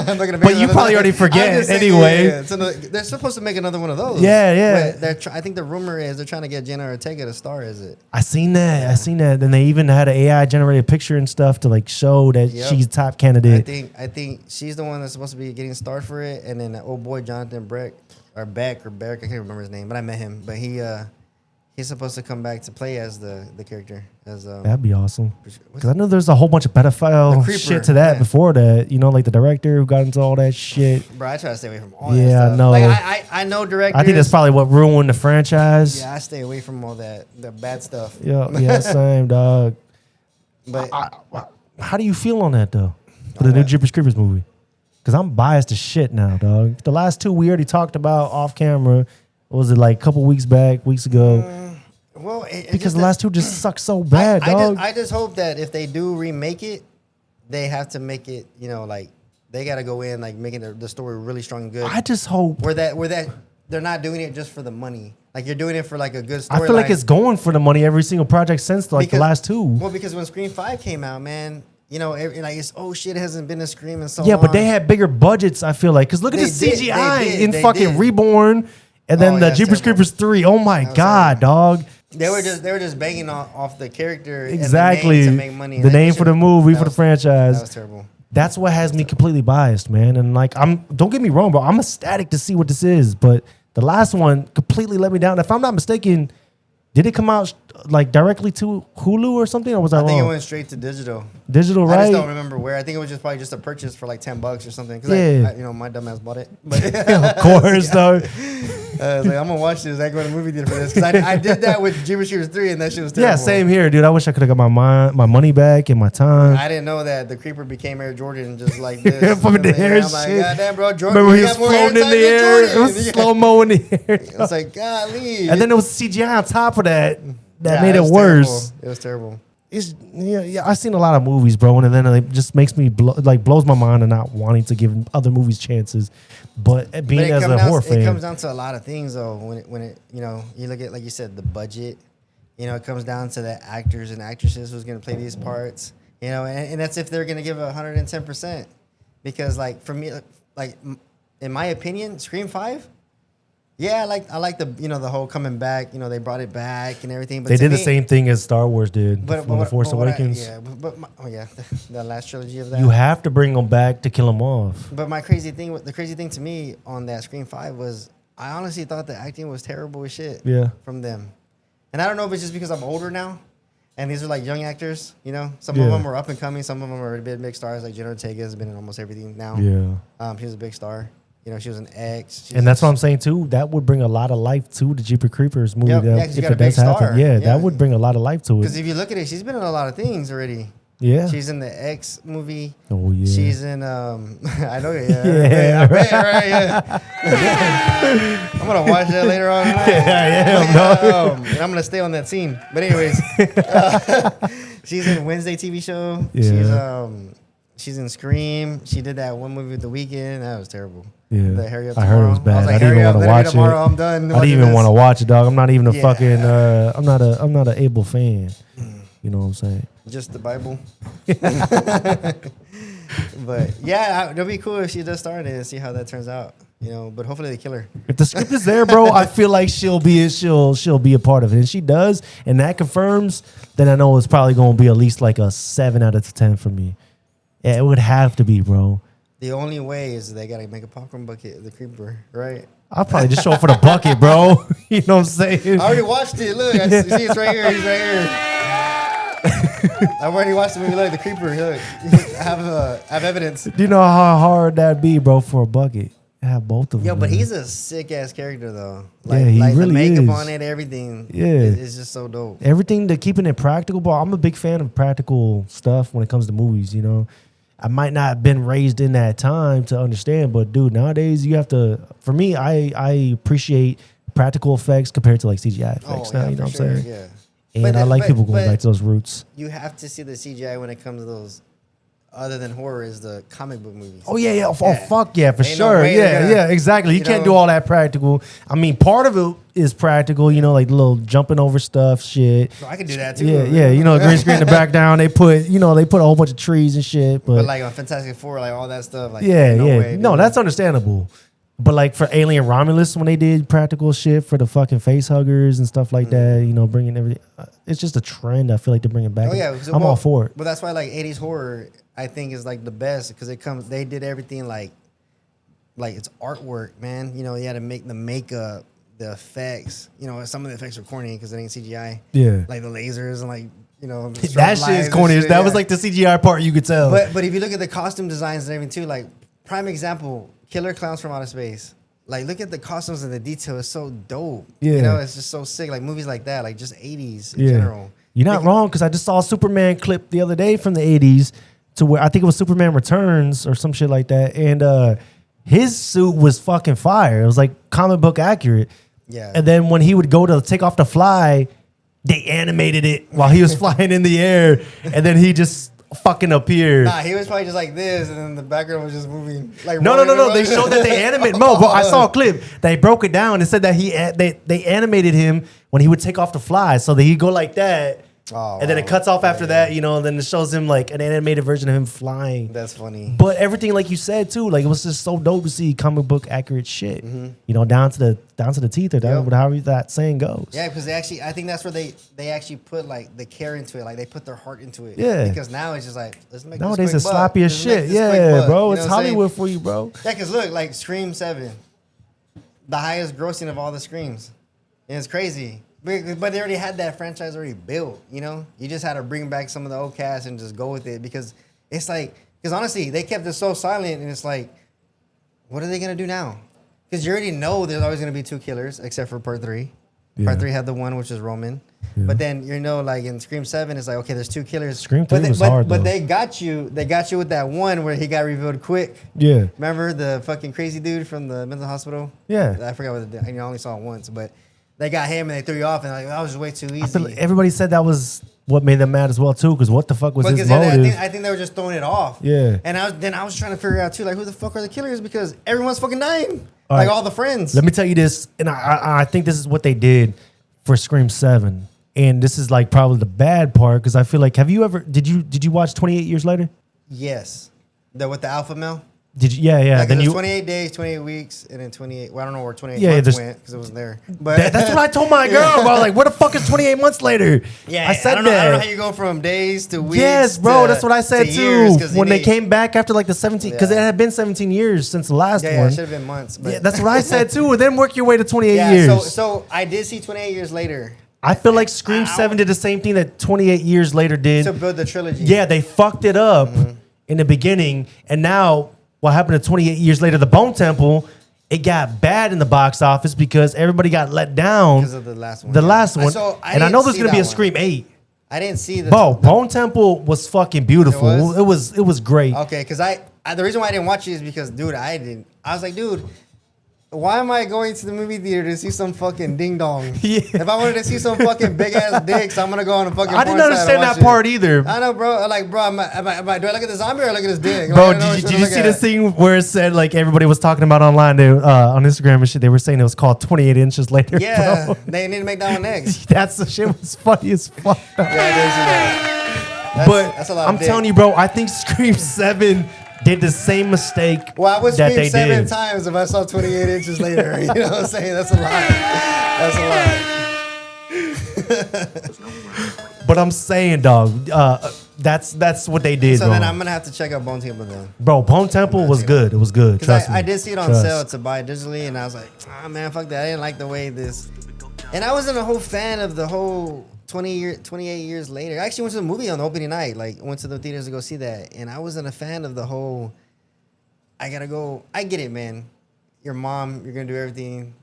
B: not gonna make
A: but you probably already forget anyway.
B: Yeah. So they're supposed to make another one of those.
A: Yeah.
B: But I think the rumor is they're trying to get Jenna Ortega to star as it.
A: I seen that. And they even had an AI generated picture and stuff to like show that she's top candidate.
B: I think she's the one that's supposed to be getting starred for it. And then that old boy Jonathan Beck, I can't remember his name, but I met him. But he's supposed to come back to play as the character.
A: That'd be awesome. Because I know there's a whole bunch of pedophile shit to that before that. Like the director who got into all that shit.
B: Bro, I try to stay away from all that stuff.
A: Yeah, I know.
B: Like, I know directors.
A: I think that's probably what ruined the franchise.
B: Yeah, I stay away from all the bad stuff.
A: Yeah, same, dog.
B: But
A: how do you feel on that, though? For the new Jeepers Creepers movie? Because I'm biased as shit now, dog. The last two we already talked about off camera. What was it like a couple weeks ago?
B: Well,
A: because the last two just suck so bad, dog.
B: I just hope that if they do remake it, they have to make it, like they got to go in like making the story really strong and good.
A: I just hope
B: where that they're not doing it just for the money. Like you're doing it for like a good story.
A: I feel like it's going for the money every single project since the last two.
B: Well, because when Scream 5 came out, man, it's shit, it hasn't been a Scream in so long.
A: Yeah, but they had bigger budgets. I feel like because look at the CGI in fucking Reborn. And then the Jeepers Creepers 3. Oh my god, dog!
B: They were just banging off the character
A: exactly
B: and the name to make money.
A: The name for the movie for the franchise.
B: That was terrible.
A: That's what has me completely biased, man. And like, don't get me wrong, bro. I'm ecstatic to see what this is, but the last one completely let me down. If I'm not mistaken, did it come out like directly to Hulu or something, or was I wrong?
B: I think it went straight to digital.
A: Digital, right?
B: I just don't remember where. I think it was probably just a purchase for like $10 or something. Cause my dumbass bought it. But
A: of course, though.
B: I was like, I'm gonna watch this. I go to the movie theater for this because I did that with Jeepers Creepers 3 and that shit was terrible.
A: Yeah, same here, dude. I wish I could have got my money back and my time.
B: I didn't know that the creeper became Air Jordan just like this.
A: From the hair
B: I'm like, goddamn, bro, Jordan.
A: Remember he was floating in the air. It was slow mo in the air.
B: It was like, golly.
A: And then it was CGI on top of that. That made it worse.
B: Terrible. It was terrible.
A: it's yeah. I've seen a lot of movies, bro, and then it just makes me blows my mind and not wanting to give other movies chances. But being as a horror fan,
B: it comes down to a lot of things though. When it you look at, like you said, the budget. It comes down to the actors and actresses who's going to play these parts. And that's if they're going to give 110%. Because like for me, like in my opinion, Scream 5. Yeah, I like the the whole coming back. They brought it back and everything. But
A: they did the same thing as Star Wars did
B: but
A: from The Force Awakens.
B: The last trilogy of that.
A: You have to bring them back to kill them off.
B: But the crazy thing to me on that Scream 5 was I honestly thought the acting was terrible as shit.
A: Yeah.
B: From them, and I don't know if it's just because I'm older now, and these are like young actors. Some of them are up and coming. Some of them are big stars. Like Jenna Ortega has been in almost everything now.
A: Yeah.
B: She was a big star. She was an ex.
A: And that's what I'm saying too. That would bring a lot of life to the Jeepers Creepers movie.
B: If it does happen,
A: that would bring a lot of life to it.
B: Because if you look at it, she's been in a lot of things already.
A: Yeah,
B: she's in the X movie.
A: Oh yeah,
B: she's in. I know. Yeah, right. Yeah. I'm gonna watch that later on. And I'm gonna stay on that scene. But anyways, she's in Wednesday TV show. Yeah. She's in Scream. She did that one movie with The Weeknd. That was terrible.
A: Yeah,
B: the Hurry Up
A: I
B: Tomorrow.
A: heard it was bad.
B: I was like,
A: I didn't even want to watch
B: tomorrow,
A: it.
B: I'm done.
A: I didn't even want to watch it, dog. I'm not even a fucking. I'm not an able fan. You know what I'm saying?
B: Just the Bible. But yeah, it'll be cool if she does star in it and see how that turns out. But hopefully they kill her.
A: If the script is there, bro, I feel like she'll be a part of it. And she does, and that confirms, then I know it's probably gonna be at least like a 7 out of 10 for me. Yeah, it would have to be, bro.
B: The only way is they gotta make a popcorn bucket, the creeper, right?
A: I'll probably just show up for the bucket, bro. You know what I'm saying?
B: I already watched it. Look, I see it's right here. He's right here. I've already watched the movie. Look, the creeper. Look, I have evidence.
A: Do you know how hard that'd be, bro, for a bucket? Have both of them.
B: Yo, but he's a sick ass character though.
A: He really
B: the makeup
A: is.
B: On it, everything.
A: Yeah,
B: it's just so dope.
A: Everything to keeping it practical, bro. I'm a big fan of practical stuff when it comes to movies. I might not have been raised in that time to understand, but dude, nowadays you have to. For me, I appreciate practical effects compared to like CGI effects. Now you know what I'm saying?
B: Yeah.
A: And I like people going back to those roots.
B: You have to see the CGI when it comes to those. Other than horror is the comic book movies.
A: Oh yeah. Oh fuck yeah, for
B: Ain't
A: sure.
B: No
A: yeah, exactly. You can't do all that practical. I mean, part of it is practical. Like the little jumping over stuff, shit.
B: So I can do that too.
A: Yeah. Green screen in the background. They put a whole bunch of trees and shit. But
B: like on Fantastic Four, like all that stuff. Like
A: no, that's understandable. But like for Alien Romulus, when they did practical shit for the fucking face huggers and stuff like that, bringing everything, it's just a trend. I feel like they're bringing back.
B: Oh yeah,
A: I'm all for it.
B: But that's why like 80s horror, I think is like the best because they did everything like it's artwork, man. You had to make the makeup, the effects. Some of the effects are corny because it ain't CGI.
A: Yeah,
B: like the lasers and like.
A: That shit is corny. That was like the CGI part you could tell.
B: But if you look at the costume designs and everything too, like prime example. Killer Clowns from Outer Space. Like, look at the costumes and the detail. It's so dope. Yeah. It's just so sick. Like, movies like that, like just 80s in general.
A: You're not wrong, because I just saw a Superman clip the other day from the 80s to where I think it was Superman Returns or some shit like that. And his suit was fucking fire. It was like comic book accurate.
B: Yeah.
A: And then when he would go to take off the fly, they animated it while he was flying in the air. And then he just fucking appeared.
B: Nah, he was probably just like this, and then the background was just moving. Like
A: no. They showed that they animated. No, but I saw a clip. They broke it down and said that they animated him when he would take off the fly, so that he'd go like that. Oh, and then it cuts off after that, and then it shows him like an animated version of him flying.
B: That's funny.
A: But everything, like you said too, like it was just so dope to see comic book accurate shit. Mm-hmm. Down to the teeth, or however that saying goes.
B: Yeah, because I think that's where they actually put like the care into it, like they put their heart into it.
A: Yeah.
B: Because now it's just like let's make
A: nowadays
B: this
A: it's sloppy as shit. Yeah, bro, it's Hollywood for you, bro.
B: Yeah, because look, like Scream 7, the highest grossing of all the Screams, and it's crazy. But they already had that franchise already built, You just had to bring back some of the old cast and just go with it because it's like, because honestly, they kept it so silent and it's like, what are they going to do now? Because you already know there's always going to be 2 killers except for part 3. Yeah. Part 3 had the one, which is Roman. Yeah. But then, like in Scream 7, it's like, okay, there's 2 killers.
A: Scream 3 was hard,
B: But they got you with that one where he got revealed quick.
A: Yeah.
B: Remember the fucking crazy dude from the mental hospital?
A: Yeah.
B: I forgot what I only saw it once, but... They got him and they threw you off, and like that was just way too easy.
A: I feel like everybody said that was what made them mad as well too. Because what the fuck was his motive?
B: I think they were just throwing it off.
A: Yeah.
B: And I was trying to figure out too, like, who the fuck are the killers? Because everyone's fucking dying.
A: All
B: like
A: right.
B: all the friends.
A: Let me tell you this, and I think this is what they did for Scream 7. And this is like probably the bad part because I feel like, did you watch 28 Years Later?
B: Yes. With the alpha male?
A: Did you? Yeah.
B: Like
A: then
B: it was
A: you
B: 28 days, 28 weeks, and then 28. Well, I don't know where 28
A: Yeah,
B: months went because it wasn't there. But
A: that's what I told my girl. I was like, where the fuck is 28 months later?
B: yeah,
A: I said
B: I don't know how you go from days to weeks.
A: Yes, bro. That's what I said too.
B: Years,
A: when they came back after like the 17, because it had been 17 years since the last
B: yeah,
A: one.
B: it should have been months. But
A: Yeah, that's what I said too. And then work your way to 28
B: yeah,
A: years.
B: So I did see 28 Years Later.
A: I feel like Scream 7 did the same thing that 28 Years Later did.
B: To build the trilogy.
A: Yeah, they fucked it up in the beginning. And now what happened to 28 Years Later, The Bone Temple, it got bad in the box office because everybody got let down.
B: Because of the last one.
A: The last one.
B: I
A: and I know there's
B: going
A: to be a Scream 8.
B: I didn't see the...
A: Bone Temple was fucking beautiful. It was great.
B: Okay, because the reason why I didn't watch it is because, dude, I was like, dude... Why am I going to the movie theater to see some fucking ding dong?
A: Yeah.
B: If I wanted to see some fucking big ass dicks, I'm gonna go on a fucking.
A: I didn't understand that part either.
B: I know, bro. Like, bro, do I look at the zombie or I look at this dick?
A: Bro, did you see this thing where it said like everybody was talking about online on Instagram and shit? They were saying it was called 28 Inches Later.
B: Yeah,
A: bro.
B: they need to make that one next.
A: That's the shit was funny as fuck.
B: Yeah, I did see that. That's a lot.
A: I'm telling you, bro. I think Scream 7 did the same mistake.
B: Well, I would
A: that
B: scream
A: they
B: 7
A: did.
B: times if I saw 28 Inches Later. You know what I'm saying? That's a lot. That's a lot.
A: But I'm saying, dog, that's what they did.
B: So
A: wrong.
B: then I'm gonna have to check out Bone Temple then.
A: Bro, Bone Temple was good. It was good. Trust me.
B: I did see it on sale to buy digitally, and I was like, ah, man, fuck that. I didn't like the way this. And I wasn't a whole fan of the whole 28 years later. I actually went to the movie on the opening night. Like, went to the theaters to go see that, and I wasn't a fan of the whole. I gotta go. I get it, man. Your mom, you're gonna do everything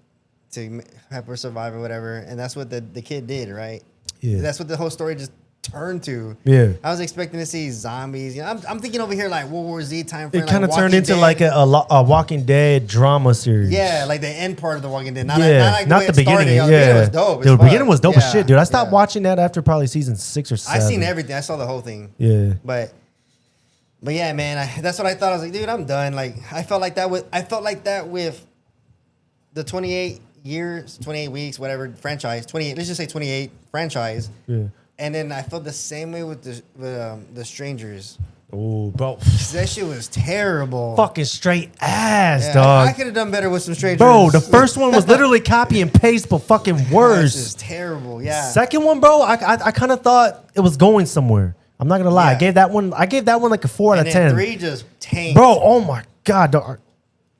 B: to help her survive or whatever, and that's what the kid did, right?
A: Yeah.
B: That's what the whole story just turned to.
A: Yeah.
B: I was expecting to see zombies. You know, I'm thinking over here like World War Z time frame.
A: It kind of
B: like
A: turned into like a Walking Dead drama series.
B: Yeah, like the end part of the Walking Dead. Not
A: the beginning.
B: The beginning was dope.
A: The beginning was dope as shit, dude. I stopped watching that after probably season 6 or 7.
B: I seen everything. I saw the whole thing.
A: Yeah.
B: But yeah, man, that's what I thought. I was like, dude, I'm done. Like, I felt like that with the 28 years, 28 weeks, whatever franchise, 28. Let's just say 28 franchise.
A: Yeah.
B: And then I felt the same way with the Strangers.
A: Oh, bro.
B: That shit was terrible.
A: Fucking straight ass,
B: Yeah,
A: dog.
B: I could have done better with some Strangers.
A: Bro, the first one was literally copy and paste, but fucking worse.
B: This is terrible. Yeah.
A: Second one, bro, I kind of thought it was going somewhere. I'm not gonna lie.
B: Yeah.
A: I gave that one like a 4 out of 10.
B: 3 just tanked.
A: Bro, oh my god, dog.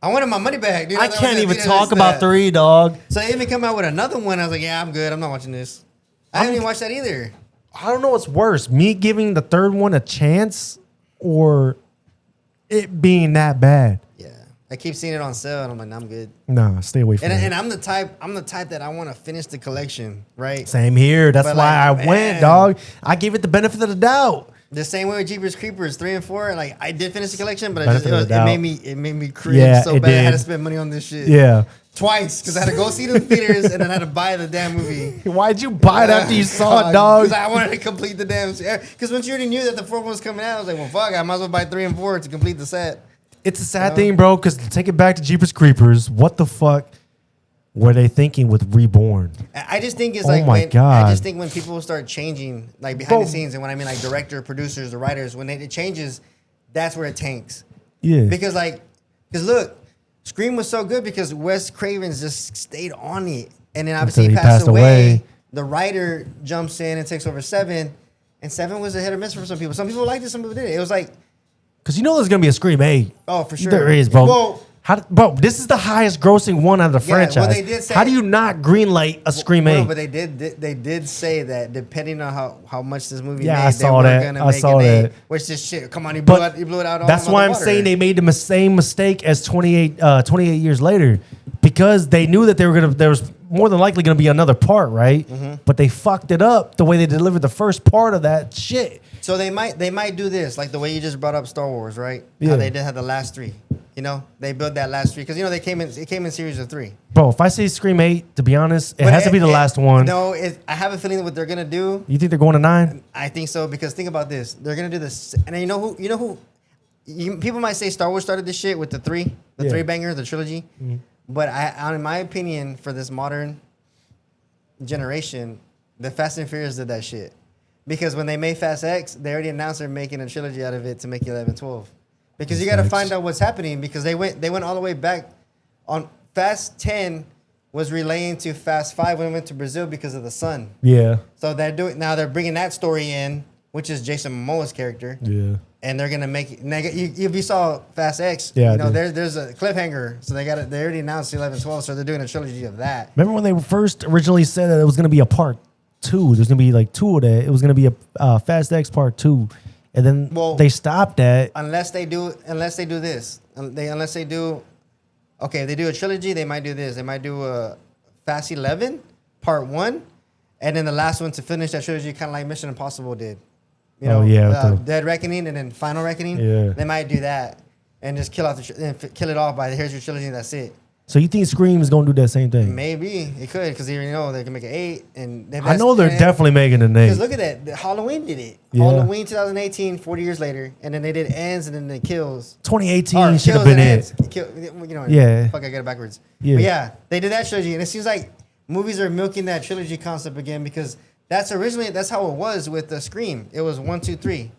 B: I wanted my money back, dude.
A: I can't even talk about 3, dog.
B: So they even come out with another one. I was like, yeah, I'm good. I'm not watching this. I didn't even watch that either.
A: I don't know what's worse, me giving the third one a chance or it being that bad.
B: Yeah, I keep seeing it on sale, and I'm like, nah, I'm good.
A: Nah, stay away from it.
B: And I'm the type that I want to finish the collection, right?
A: Same here. That's
B: But
A: why
B: like,
A: I went, dog. I gave it the benefit of the doubt.
B: The same way with Jeepers Creepers 3 and 4. Like, I did finish the collection, but it made me cringe so bad. I had to spend money on this shit.
A: Yeah.
B: Twice, because I had to go see the theaters and then I had to buy the damn movie.
A: Why'd you buy it after you saw it, dog?
B: Because I wanted to complete the damn. Because once you already knew that the 4th one was coming out, I was like, well, fuck, I might as well buy 3 and 4 to complete the set.
A: It's a sad thing, bro, because take it back to Jeepers Creepers. What the fuck were they thinking with Reborn?
B: I just think it's
A: God.
B: I just think when people start changing, like behind the scenes, and when I mean like director, producers, the writers, when it changes, that's where it tanks.
A: Yeah.
B: Because look, Scream was so good because Wes Craven just stayed on it. And then obviously he passed away. The writer jumps in and takes over 7. And 7 was a hit or miss for some people. Some people liked it, some people didn't. It was like...
A: Because you know there's going to be a Scream 8.
B: Oh, for sure.
A: There is, bro.
B: Well,
A: bro, this is the highest grossing one out of the franchise.
B: Well, they did say,
A: how do you not greenlight a Scream 8?
B: But they did say that depending on how much this movie made,
A: I
B: they
A: saw
B: were
A: that.
B: going to
A: I
B: make
A: saw
B: an
A: that.
B: 8. Which is shit. Come on, you blew it out all
A: that's why I'm saying they made the same mistake as 28 years later. Because they knew that there was more than likely going to be another part, right? Mm-hmm. But they fucked it up the way they delivered the first part of that shit.
B: So they might do this, like the way you just brought up Star Wars, right?
A: Yeah.
B: How they did have the last 3. You know, they built that last 3 because they came in series of 3.
A: Bro, if I say Scream 8, to be honest, it has to be the last one.
B: No, I have a feeling that what they're gonna do.
A: You think they're going to 9?
B: I think so because think about this: they're gonna do this, and you know who. People might say Star Wars started this shit with the 3 banger, the trilogy. Mm-hmm. But in my opinion, for this modern generation, the Fast and Furious did that shit. Because when they made Fast X, they already announced they're making a trilogy out of it to make 11, 12. Because you got to find out what's happening. Because they went all the way back on Fast 10 was relaying to Fast 5 when it went to Brazil because of the sun.
A: Yeah.
B: So they're bringing that story in, which is Jason Momoa's character.
A: Yeah.
B: And they're gonna make it. If you saw Fast X, there's a cliffhanger. So they already announced 11, 12. So they're doing a trilogy of that.
A: Remember when they first originally said that it was gonna be a part 2? There's gonna be like 2 of that. It was gonna be a Fast X part 2, and then they stopped that.
B: Unless they do this. If they do a trilogy, they might do this. They might do a Fast 11 part 1, and then the last one to finish that trilogy, kind of like Mission Impossible did. Dead Reckoning and then Final Reckoning. Yeah. They might do that and just kill it off by here's your trilogy and that's it.
A: So you think Scream is gonna do that same thing?
B: Maybe it could because they can make an 8 and
A: I know they're definitely making an 8.
B: Because look at that, Halloween did it. Yeah. Halloween 2018, 40 years later, and then they did Ends and then the Kills.
A: 2018 should have been it.
B: Yeah. Fuck, I get it backwards.
A: Yeah.
B: But yeah, they did that trilogy, and it seems like movies are milking that trilogy concept again because. That's how it was with the Scream. It was 1, 2, 3,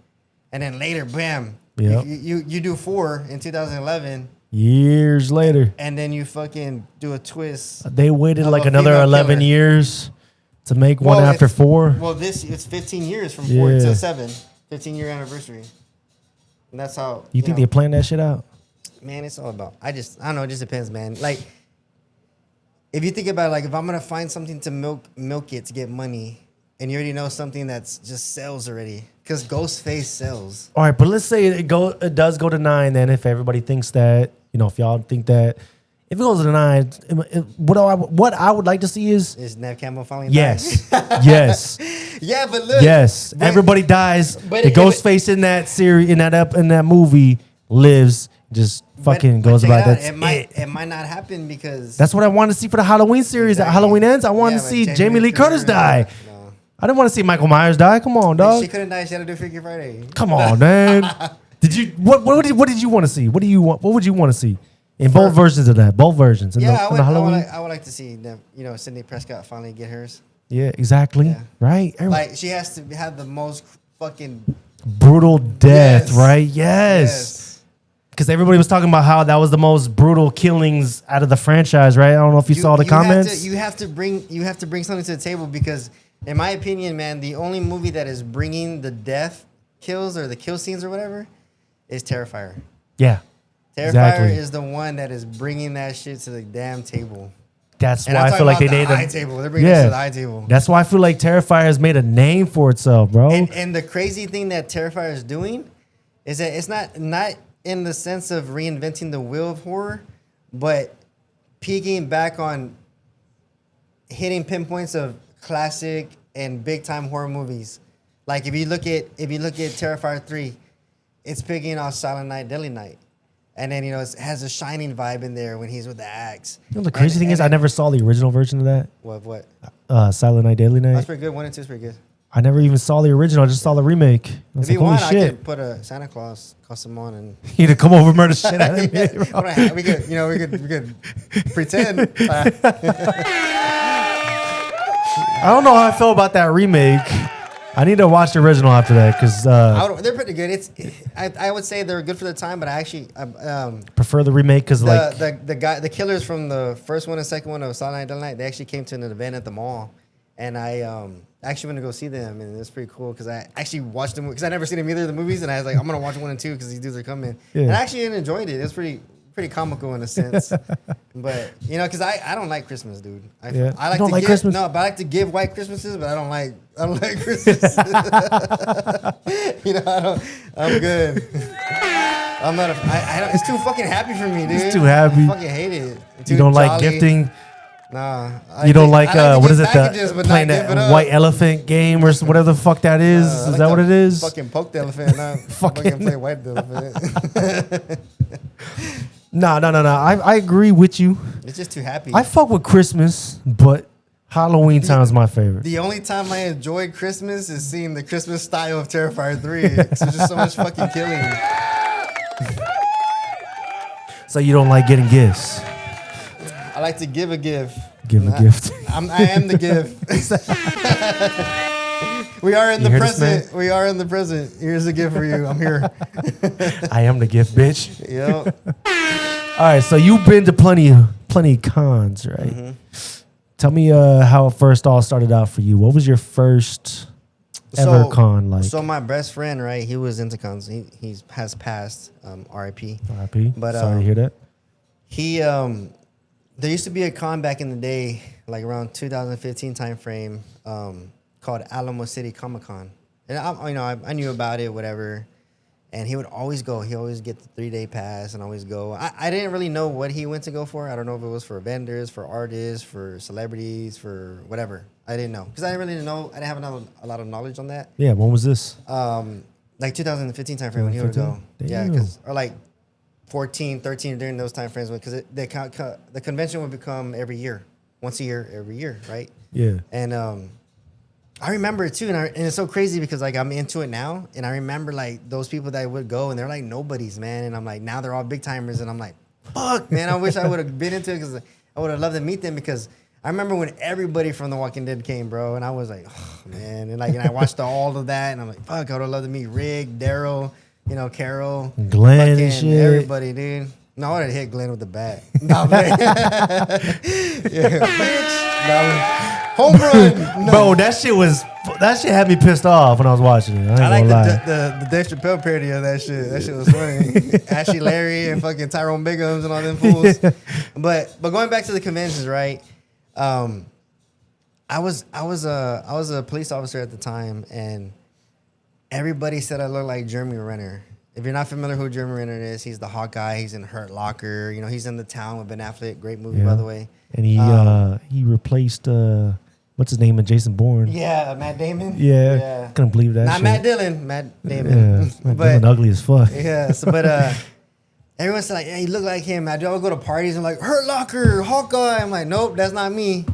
B: and then later, bam,
A: yep.
B: you do 4 in 2011.
A: Years later,
B: and then you fucking do a twist.
A: They waited like another 11 years to make one after 4.
B: Well, it's 15 years from 4 to 7, 15-year anniversary, and that's how.
A: You think they planned that shit out?
B: Man, it's all about. I don't know. It just depends, man. Like, if you think about it, like if I'm gonna find something to milk it to get money. And you already know something that's just sells already. Because Ghostface sells.
A: All right, but let's say it does go to 9 then if everybody thinks that, if y'all think that. If it goes to 9, what I would like to see is
B: Neve Campbell finally
A: yes. Yes.
B: Yeah, but look.
A: Yes. Everybody dies. The Ghostface in that series, in that movie lives, just fucking goes about that.
B: It might not happen because
A: that's what I want to see for the Halloween series. Exactly. At Halloween Ends, I want to see Jamie Lee Curtis die. I didn't want to see Michael Myers die. Come on, dog.
B: She couldn't die. She had to do Freaky Friday.
A: Come on, man. Did you? What did you want to see? What do you want? What would you want to see in both versions of that? Both versions.
B: I would like to see them. Sidney Prescott finally get hers.
A: Yeah, exactly. Yeah. Right.
B: Like she has to have the most fucking
A: brutal death. Yes. Right. Yes. Because everybody was talking about how that was the most brutal killings out of the franchise. Right. I don't know if you saw the comments.
B: You have to bring something to the table because. In my opinion, man, the only movie that is bringing the death kills or the kill scenes or whatever is Terrifier.
A: Yeah.
B: Terrifier is the one that is bringing that shit to the damn table.
A: That's why I feel like they made
B: a high table. They're bringing it to the high table.
A: That's why I feel like Terrifier has made a name for itself, bro.
B: And the crazy thing that Terrifier is doing is that it's not in the sense of reinventing the wheel of horror, but peeking back on hitting pinpoints of classic and big time horror movies. Like if you look at Terrifier 3, it's picking off Silent Night, Deadly Night. And then it has a Shining vibe in there when he's with the axe.
A: The crazy thing is I never saw the original version of that.
B: What?
A: Silent Night, Deadly Night.
B: That's pretty good. 1 and 2 is pretty good.
A: I never even saw the original. I just saw the remake.
B: If you want, I could put a Santa Claus costume on and
A: you to come over and murder shit out of me.
B: We could pretend.
A: I don't know how I feel about that remake. I need to watch the original after that because
B: they're pretty good. I would say they're good for the time, but I actually
A: prefer the remake because
B: the killers from the first one and second one of Silent Night, Deadly Night, they actually came to an event at the mall, and I actually went to go see them, and it was pretty cool because I actually watched them because I never seen them either of the movies, and I was like, I'm gonna watch 1 and 2 because these dudes are coming, and I actually enjoyed it. It was pretty comical in a sense, but because I don't like Christmas, dude. I like to give Christmas? No, but I like to give white Christmases, but I don't like Christmas. I'm good. I'm not it's too fucking happy for me, dude.
A: It's too happy.
B: I fucking hate it.
A: You don't like gifting.
B: Nah.
A: You don't like what is it?
B: Packages, but
A: Playing
B: not give it
A: that
B: up.
A: white elephant game or whatever the fuck that is.
B: I
A: Is
B: like
A: that what it is?
B: Fucking poke the elephant, not fucking play white the elephant.
A: No. I agree with you.
B: It's just too happy.
A: I fuck with Christmas, but Halloween time is my favorite.
B: The only time I enjoyed Christmas is seeing the Christmas style of Terrifier 3. It's just so much fucking killing.
A: So you don't like getting gifts?
B: I like to give a gift.
A: Give a gift.
B: I am the gift. We are in the present. We are in the present. Here's a gift for you. I'm here.
A: I am the gift, bitch.
B: Yep.
A: All right, so you've been to plenty of cons, right? Mm-hmm. Tell me how it first all started out for you. What was your first ever con like?
B: So my best friend, right? He was into cons. He has passed. R.I.P.
A: R.I.P. But sorry to hear that.
B: He there used to be a con back in the day, like around 2015 time frame, called Alamo City Comic Con, and I knew about it, whatever. And he would always go. He always get the 3-day pass and always go. I didn't really know what he went to go for. I don't know if it was for vendors, for artists, for celebrities, for whatever. I didn't know because I didn't really know. I didn't have a lot of knowledge on that.
A: Yeah, when was this?
B: Like 2015 time frame when he would go. Damn. Yeah, or like 14, 13 during those time frames because the convention would become every year, once a year, every year, right?
A: Yeah.
B: And I remember it too, and it's so crazy because like I'm into it now, and I remember like those people that would go, and they're like nobodies, man, and I'm like now they're all big timers, and I'm like, fuck, man, I wish I would have been into it because I would have loved to meet them because I remember when everybody from The Walking Dead came, bro, and I was like, oh, man, and I watched all of that, and I'm like, fuck, I would have loved to meet Rick, Daryl, Carol,
A: Glenn, and shit,
B: everybody, dude. No, I would have hit Glenn with the bat. No, yeah, bitch. No. Home run. No.
A: Bro, that shit had me pissed off when I was watching it. I
B: like the Dave Chappelle parody of that shit. That shit was funny. Ashley Larry and fucking Tyrone Biggums and all them fools. Yeah. But going back to the conventions, right? I was a police officer at the time, and everybody said I looked like Jeremy Renner. If you're not familiar who Jeremy Renner is, he's the Hawkeye. He's in Hurt Locker. He's in The Town with Ben Affleck. Great movie, by the way.
A: And he replaced what's his name in Jason Bourne?
B: Yeah, Matt Damon.
A: Yeah. Couldn't believe that.
B: Not
A: shit.
B: Matt Dillon. Matt Damon.
A: Yeah, Matt Dillon ugly as fuck.
B: Yeah. So, but everyone said like, "Hey, you look like him." I do. I would go to parties and like Hurt Locker, Hawkeye. I'm like, nope, that's not me.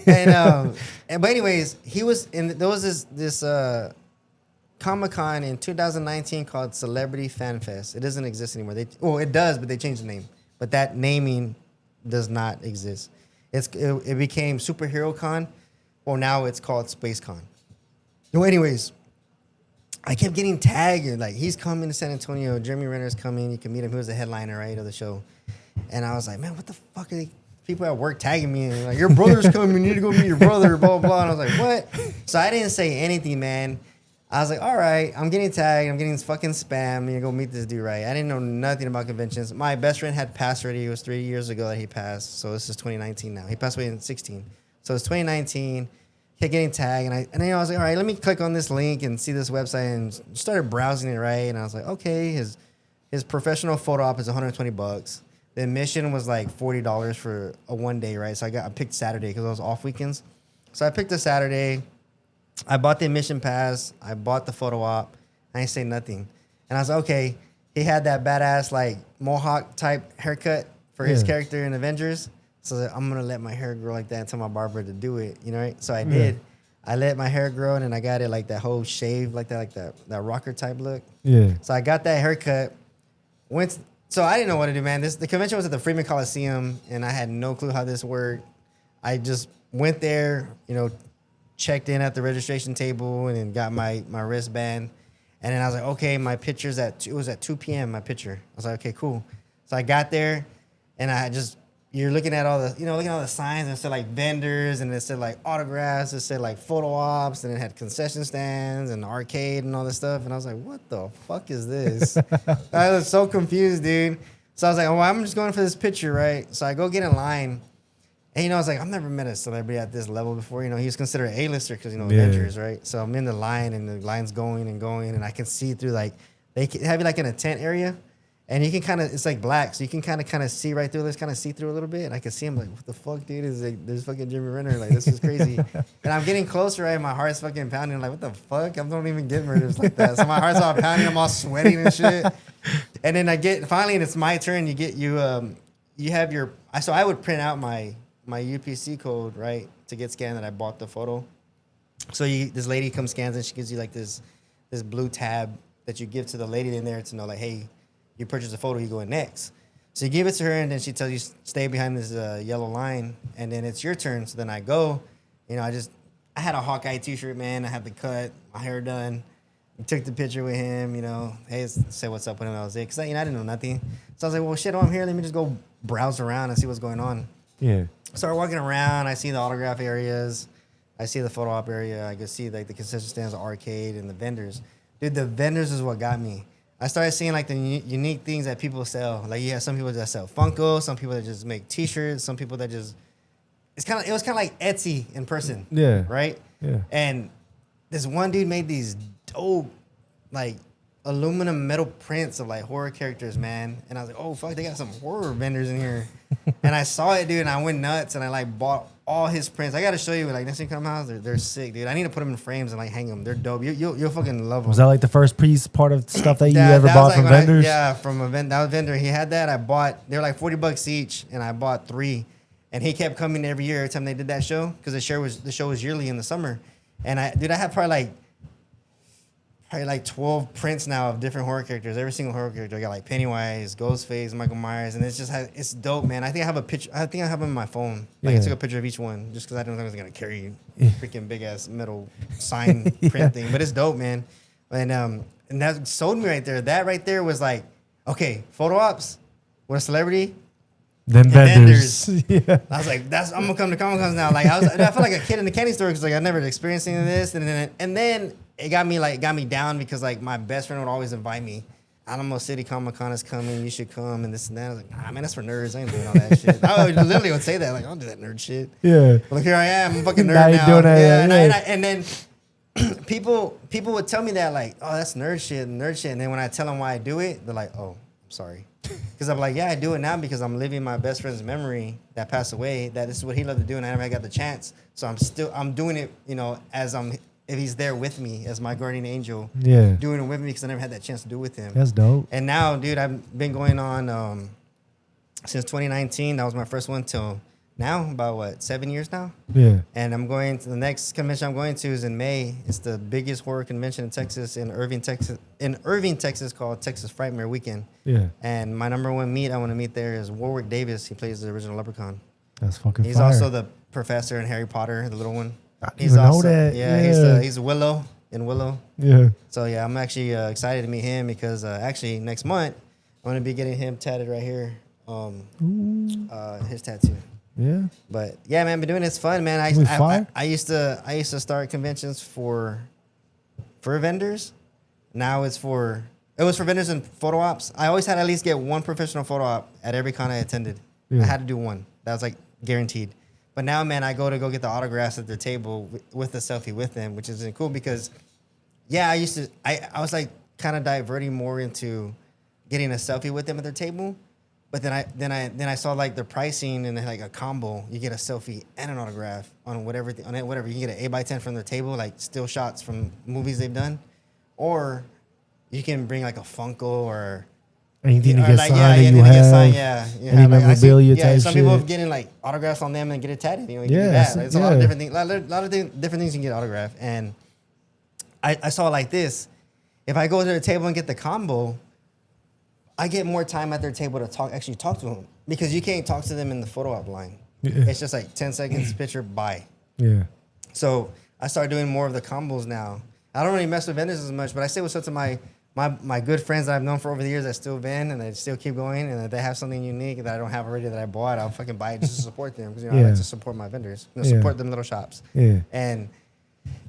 B: But anyways, he was in. There was this Comic-Con in 2019 called Celebrity Fan Fest. It doesn't exist anymore. It does, but they changed the name. But that naming does not exist. It became Superhero Con. Well, now it's called Space Con. So anyways, I kept getting tagged. Like, he's coming to San Antonio. Jeremy Renner's coming. You can meet him. He was the headliner, right, of the show. And I was like, man, what the fuck are they? People at work tagging me. And like, your brother's coming. You need to go meet your brother, blah, blah, blah. And I was like, what? So I didn't say anything, man. I was like, all right, I'm getting tagged. I'm getting fucking spam. I'm going to go meet this dude, right? I didn't know nothing about conventions. My best friend had passed already. It was 3 years ago that he passed. So this is 2019 now. He passed away in 2016. So it's 2019. Kept getting tagged. And then I was like, all right, let me click on this link and see this website. And started browsing it, right? And I was like, okay, his professional photo op is $120. The admission was like $40 for a 1 day, right? So I picked Saturday because I was off weekends. So I picked a Saturday. I bought the admission pass. I bought the photo op. I didn't say nothing. And I was like, okay, he had that badass like mohawk type haircut for his character in Avengers. So I'm going to let my hair grow like that and tell my barber to do it, right? So I did. I let my hair grow, and then I got it like that whole shave, like that rocker type look. Yeah. So I got that haircut. So I didn't know what to do, man. The convention was at the Freeman Coliseum, and I had no clue how this worked. I just went there, checked in at the registration table and then got my wristband. And then I was like, okay, my picture's it was at 2 p.m., my picture. I was like, okay, cool. So I got there, and you're looking at all the signs, and it said like vendors, and it said like autographs, it said like photo ops, and it had concession stands and arcade and all this stuff. And I was like, what the fuck is this? I was so confused, dude. So I was like, oh, I'm just going for this picture, right? So I go get in line. And, I was like, I've never met a celebrity at this level before. He was considered an A-lister because, Avengers, right? So I'm in the line, and the line's going and going, and I can see through, like, they have you, like, in a tent area, And you can kind of, it's like black, so you can kind of see right through this, kind of see through a little bit. And I can see him like, what the fuck, dude? Is like, there's fucking Jimmy Renner. Like, this is crazy. And I'm getting closer, right? My heart's fucking pounding. Like, what the fuck? I don't even get murders like that. So my heart's all pounding. I'm all sweating and shit. And then I get, finally, and it's my turn. You have your, so I would print out my UPC code, right, to get scanned that I bought the photo. So this lady comes, scans, and she gives you like this blue tab that you give to the lady in there to know, like, hey, you purchase a photo, you go in next. So you give it to her, and then she tells you stay behind this yellow line, and then it's your turn. So then I go, I had a Hawkeye t-shirt, man. I had the cut, my hair done. I took the picture with him, hey, say what's up with him. That was it, because I didn't know nothing. So I was like, well, shit, I'm here. Let me just go browse around and see what's going on.
A: Yeah.
B: Started walking around. I see the autograph areas. I see the photo op area. I could see like the concession stands, the arcade, and the vendors. Dude, the vendors is what got me. I started seeing like the unique things that people sell. Like you have some people that sell Funko, some people that just make T-shirts, some people that just it was kind of like Etsy in person.
A: Yeah.
B: Right.
A: Yeah.
B: And this one dude made these dope like aluminum metal prints of like horror characters, man. And I was like, oh fuck, they got some horror vendors in here. And I saw it, dude, and I went nuts and I like bought all his prints. I gotta show you, like next time you come out, they're sick, dude. I need to put them in frames and like hang them. They're dope. You'll fucking love them.
A: Was that like the first part of stuff that you ever bought from vendors?
B: From a vendor. That was a vendor. He had that. I bought. They were like $40 each, and I bought 3. And he kept coming every year, every time they did that show, because the show was yearly in the summer. And I have probably like 12 prints now of different horror characters. Every single horror character. I got like Pennywise, Ghostface, Michael Myers, and it's dope, man. I think I have a picture. I think I have them on my phone. Like I took a picture of each one just because I didn't think I was gonna carry a freaking big ass metal sign print thing. But it's dope, man. And that sold me right there. That right there was like, okay, photo ops with a celebrity.
A: Then vendors. Yeah.
B: I was like, I'm gonna come to Comic Cons now. Like I felt like a kid in the candy store because like I never experienced any of this, and then it got me down because like my best friend would always invite me. Alamo City Comic Con is coming. You should come and this and that. I was like, nah, man, that's for nerds. I ain't doing all that shit. I literally would say that like, I don't do that nerd shit.
A: Yeah.
B: But like here I am, I'm a fucking nerd now.
A: Doing that,
B: and then people would tell me that like, oh, that's nerd shit. And then when I tell them why I do it, they're like, oh, I'm sorry. Because I'm like, yeah, I do it now because I'm living my best friend's memory that passed away. That this is what he loved to do, and I never got the chance. So I'm doing it, as if he's there with me as my guardian angel.
A: Yeah.
B: Doing it with me because I never had that chance to do it with him.
A: That's dope.
B: And now, dude, I've been going on since 2019. That was my first one till now, about 7 years now.
A: Yeah.
B: And I'm going to the next convention I'm going to is in May. It's the biggest horror convention in Texas, in Irving, Texas, called Texas Frightmare Weekend.
A: Yeah.
B: And my number one meet I want to meet there is Warwick Davis. He plays the original Leprechaun.
A: That's fucking
B: He's
A: fire.
B: Also the professor in Harry Potter, the little one.
A: I didn't even know that.
B: Yeah, he's Willow in Willow.
A: Yeah.
B: So yeah, I'm actually excited to meet him because actually next month I'm gonna be getting him tatted right here. His tattoo.
A: Yeah.
B: But yeah, man, been doing this fun, man. I used to start conventions for vendors. Now it was for vendors and photo ops. I always had to at least get one professional photo op at every con I attended.
A: Yeah.
B: I had to do one. That was like guaranteed. But now, man, I go get the autographs at their table with the selfie with them, which is cool because, yeah, I was like kind of diverting more into getting a selfie with them at their table. But then I saw like the pricing and like a combo. You get a selfie and an autograph on whatever. You can get an 8x10 from their table, like still shots from movies they've done, or you can bring like a Funko or
A: anything to
B: or
A: get
B: like,
A: signed.
B: Yeah,
A: you have,
B: signed, yeah.
A: any memorabilia type
B: some
A: shit.
B: people have getting like autographs on them and get it tatted. You can do that. Like, it's a lot of different things. A lot of different things you can get autographed. And I saw like this. If I go to their table and get the combo, I get more time at their table to actually talk to them because you can't talk to them in the photo op line. Yeah. It's just like 10 seconds, picture, bye.
A: Yeah.
B: So I started doing more of the combos now. I don't really mess with vendors as much, but I say what's up to my good friends that I've known for over the years that still vend and they still keep going, and if they have something unique that I don't have already that I bought, I'll fucking buy it just to support them because I like to support my vendors, support them little shops.
A: Yeah.
B: And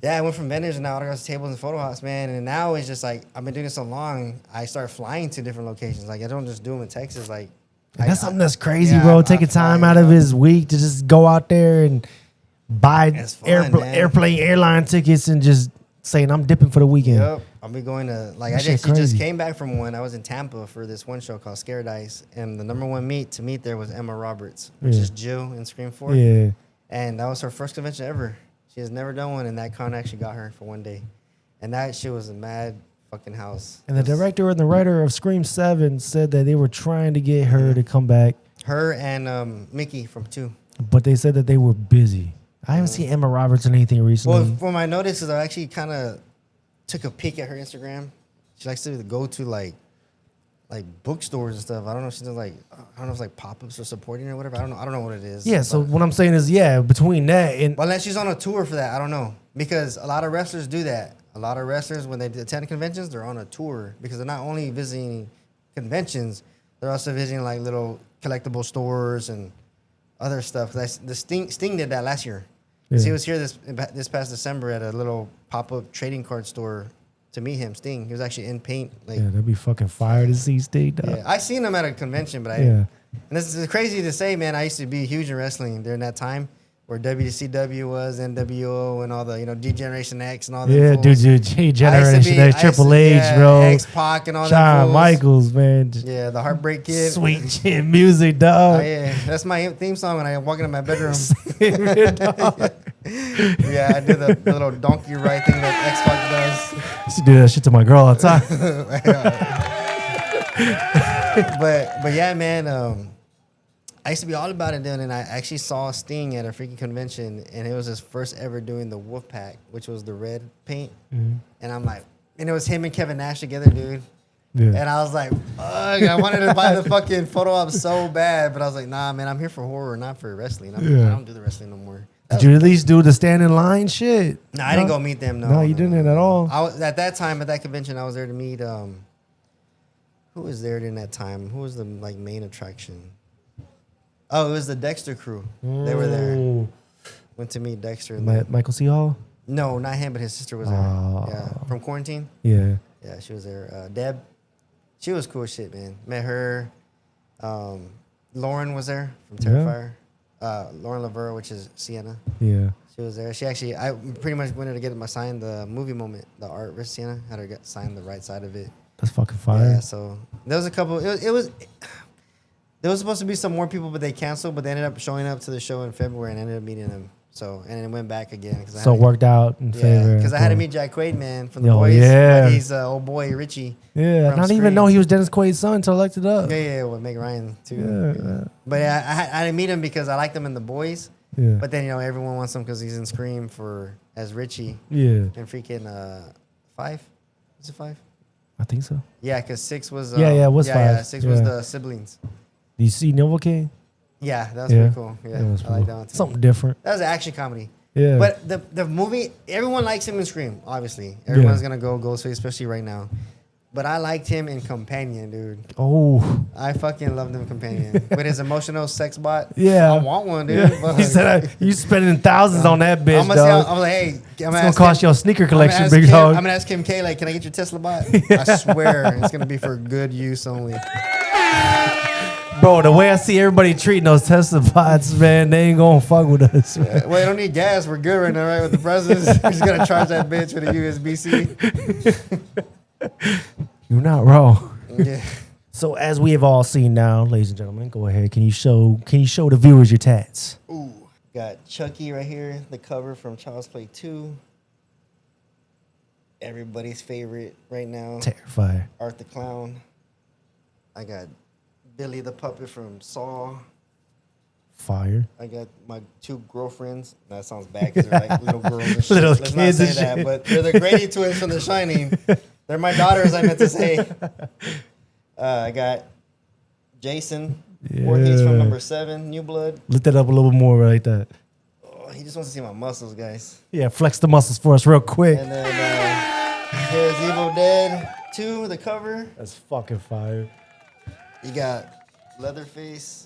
B: yeah, I went from vendors and now autographs, tables, and photo ops, man. And now it's just like I've been doing it so long, I start flying to different locations. Like I don't just do them in Texas. Like
A: that's something that's crazy, bro. Taking time out of his week to just go out there and buy airline tickets and just saying I'm dipping for the weekend.
B: Yep. I'll be going to like
A: That
B: I
A: shit
B: actually just
A: crazy.
B: came back from one. I was in Tampa for this one show called Scare Dice, and the number one meet there was Emma Roberts, which
A: Yeah.
B: is Jill in Scream 4.
A: Yeah.
B: And that was her first convention ever. She has never done one, and that con actually got her for one day. And that shit was a mad fucking house.
A: And the director and the writer of Scream 7 said that they were trying to get her to come back,
B: Her and Mickey from 2.
A: but they said that they were busy. I haven't seen Emma Roberts in anything recently.
B: Well, for my notices, I actually kind of took a peek at her Instagram. She likes to go to like bookstores and stuff. I don't know if she does I don't know if it's like pop-ups or supporting or whatever. I don't know what it is.
A: Yeah, so
B: But-
A: what I'm saying is, yeah, between that and
B: Well, unless she's on a tour for that, I don't know. Because a lot of wrestlers do that. A lot of wrestlers, when they attend conventions, they're on a tour because they're not only visiting conventions, they're also visiting like little collectible stores and other stuff. The Sting did that last year.
A: Yeah.
B: He was here this past December at a little pop-up trading card store to meet him, Sting. He was actually in paint. Like,
A: yeah, that'd be fucking fire to see Sting. Dog.
B: yeah, I seen him at a convention, but
A: Yeah.
B: and this is crazy to say, man. I used to be huge in wrestling during that time where WCW was, NWO, and all the D-Generation X and all that.
A: Yeah, dude, Generation X, Triple H, bro.
B: X-Pac and all that.
A: Shawn
B: fools.
A: Michaels, man.
B: Yeah, the Heartbreak Kid.
A: Sweet shit music,
B: Oh,
A: dog.
B: yeah, that's my theme song when I walk into my bedroom.
A: Dog.
B: Yeah, I do the little donkey ride thing that X-Pac does.
A: Used to do that shit to my girl all the time.
B: But yeah, man. I used to be all about it then, and I actually saw Sting at a freaking convention, and it was his first ever doing the Wolf Pack, which was the red paint.
A: Mm-hmm.
B: And I'm like, and it was him and Kevin Nash together, dude.
A: Yeah.
B: And I was like, fuck, I wanted to buy the fucking photo op so bad, but I was like, nah, man, I'm here for horror, not for wrestling. I don't do the wrestling no more.
A: Did you at least do the stand in line shit?
B: No, I didn't go meet them. No,
A: No, you didn't at all.
B: I was, at that time, at that convention, I was there to meet. Who was there during that time? Who was the main attraction? Oh, it was the Dexter crew. They were there.
A: Ooh.
B: Went to meet Dexter. And
A: Michael C. Hall?
B: no, not him, but his sister was there.
A: Oh.
B: Yeah, from Quarantine.
A: Yeah.
B: Yeah, she was there. Deb, she was cool as shit, man. Met her. Lauren was there from Terrifier. Lauren Lavera, which is Sienna.
A: Yeah.
B: She was there. She actually, I pretty much wanted to get my sign the movie moment, the art with Sienna. Had her get signed the right side of it.
A: That's fucking fire.
B: Yeah, so there was a couple. It was. There was supposed to be some more people, but they canceled. But they ended up showing up to the show in February and ended up meeting them. So and then went back again.
A: So it worked out in favor.
B: because I had to meet Jack Quaid, man, from the
A: Yo,
B: boys.
A: yeah.
B: Like he's old boy Richie.
A: Yeah, I
B: from
A: didn't even
B: Scream.
A: know he was Dennis Quaid's son until I looked it up.
B: Yeah, with Meg Ryan too.
A: Yeah.
B: But yeah, I didn't meet him because I liked him in the boys.
A: Yeah.
B: But then everyone wants him because he's in Scream as Richie
A: Yeah.
B: and freaking 5. Is it 5?
A: I think so.
B: Yeah, because 6 was
A: Yeah, it was 5.
B: Yeah, 6 was
A: Yeah.
B: the siblings.
A: Do you see Novocaine?
B: Yeah, that was
A: Yeah.
B: pretty cool. Yeah,
A: That was
B: I like
A: cool.
B: that one too.
A: Something different.
B: That was an action comedy.
A: Yeah.
B: But the movie, everyone likes him in Scream, obviously. Everyone's going to go Ghostface, especially right now. But I liked him in Companion, dude.
A: Oh.
B: I fucking loved him in Companion. With his emotional sex bot.
A: Yeah.
B: I want one, dude.
A: Yeah. He said, you spending thousands on that bitch,
B: I'm
A: dog.
B: I'm like, hey,
A: It's going to cost you a sneaker collection,
B: I'm
A: big dog.
B: going to ask Kim K, like, can I get your Tesla bot? I swear it's going to be for good use only.
A: Bro, the way I see everybody treating those Tesla bots, man, they ain't going to fuck with us. Man.
B: Well, I don't need gas. We're good right now, right, with the prices. We're just going to charge that bitch with a USB-C.
A: You're not wrong.
B: Yeah.
A: So as we have all seen now, ladies and gentlemen, go ahead. Can you show the viewers your tats?
B: Ooh. Got Chucky right here, the cover from Child's Play 2. Everybody's favorite right now.
A: Terrifier.
B: Art the Clown. I got Billy the Puppet from Saw.
A: Fire.
B: I got my 2 girlfriends. That sounds bad because they're like little girls and shit.
A: Little
B: Let's not
A: kids
B: say
A: and
B: that,
A: shit.
B: but they're the Grady twins from The Shining. They're my daughters, I meant to say. I got Jason Voorhees from number 7, New Blood.
A: Lift that up a little bit more like that.
B: Oh, he just wants to see my muscles, guys.
A: Yeah, flex the muscles for us real quick.
B: And then here's Evil Dead 2, the cover.
A: That's fucking fire.
B: You got Leatherface.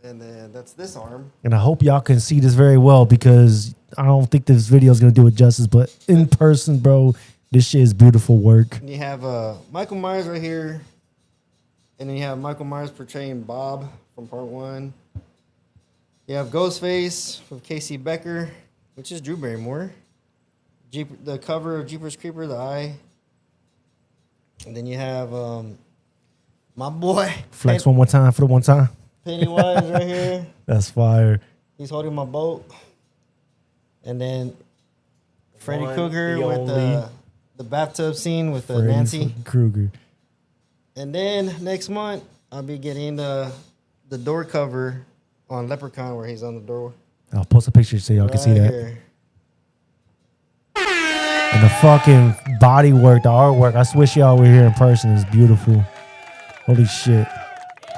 B: And then that's this arm.
A: And I hope y'all can see this very well because I don't think this video is going to do it justice, but in person, bro, this shit is beautiful work.
B: And you have Michael Myers right here. And then you have Michael Myers portraying Bob from part 1. You have Ghostface from Casey Becker, which is Drew Barrymore. the cover of Jeepers Creeper, the eye. And then you have my boy.
A: Flex one more time for the one time.
B: Pennywise right here.
A: That's fire.
B: He's holding my boat. And then Freddy
A: One,
B: Krueger
A: the
B: with
A: only.
B: the bathtub scene with
A: Freddy
B: Nancy.
A: Krueger.
B: And then next month, I'll be getting the door cover on Leprechaun where he's on the door.
A: I'll post a picture so y'all can see that.
B: Here.
A: And the fucking body work, the artwork. I wish y'all were here in person. It's beautiful. Holy shit.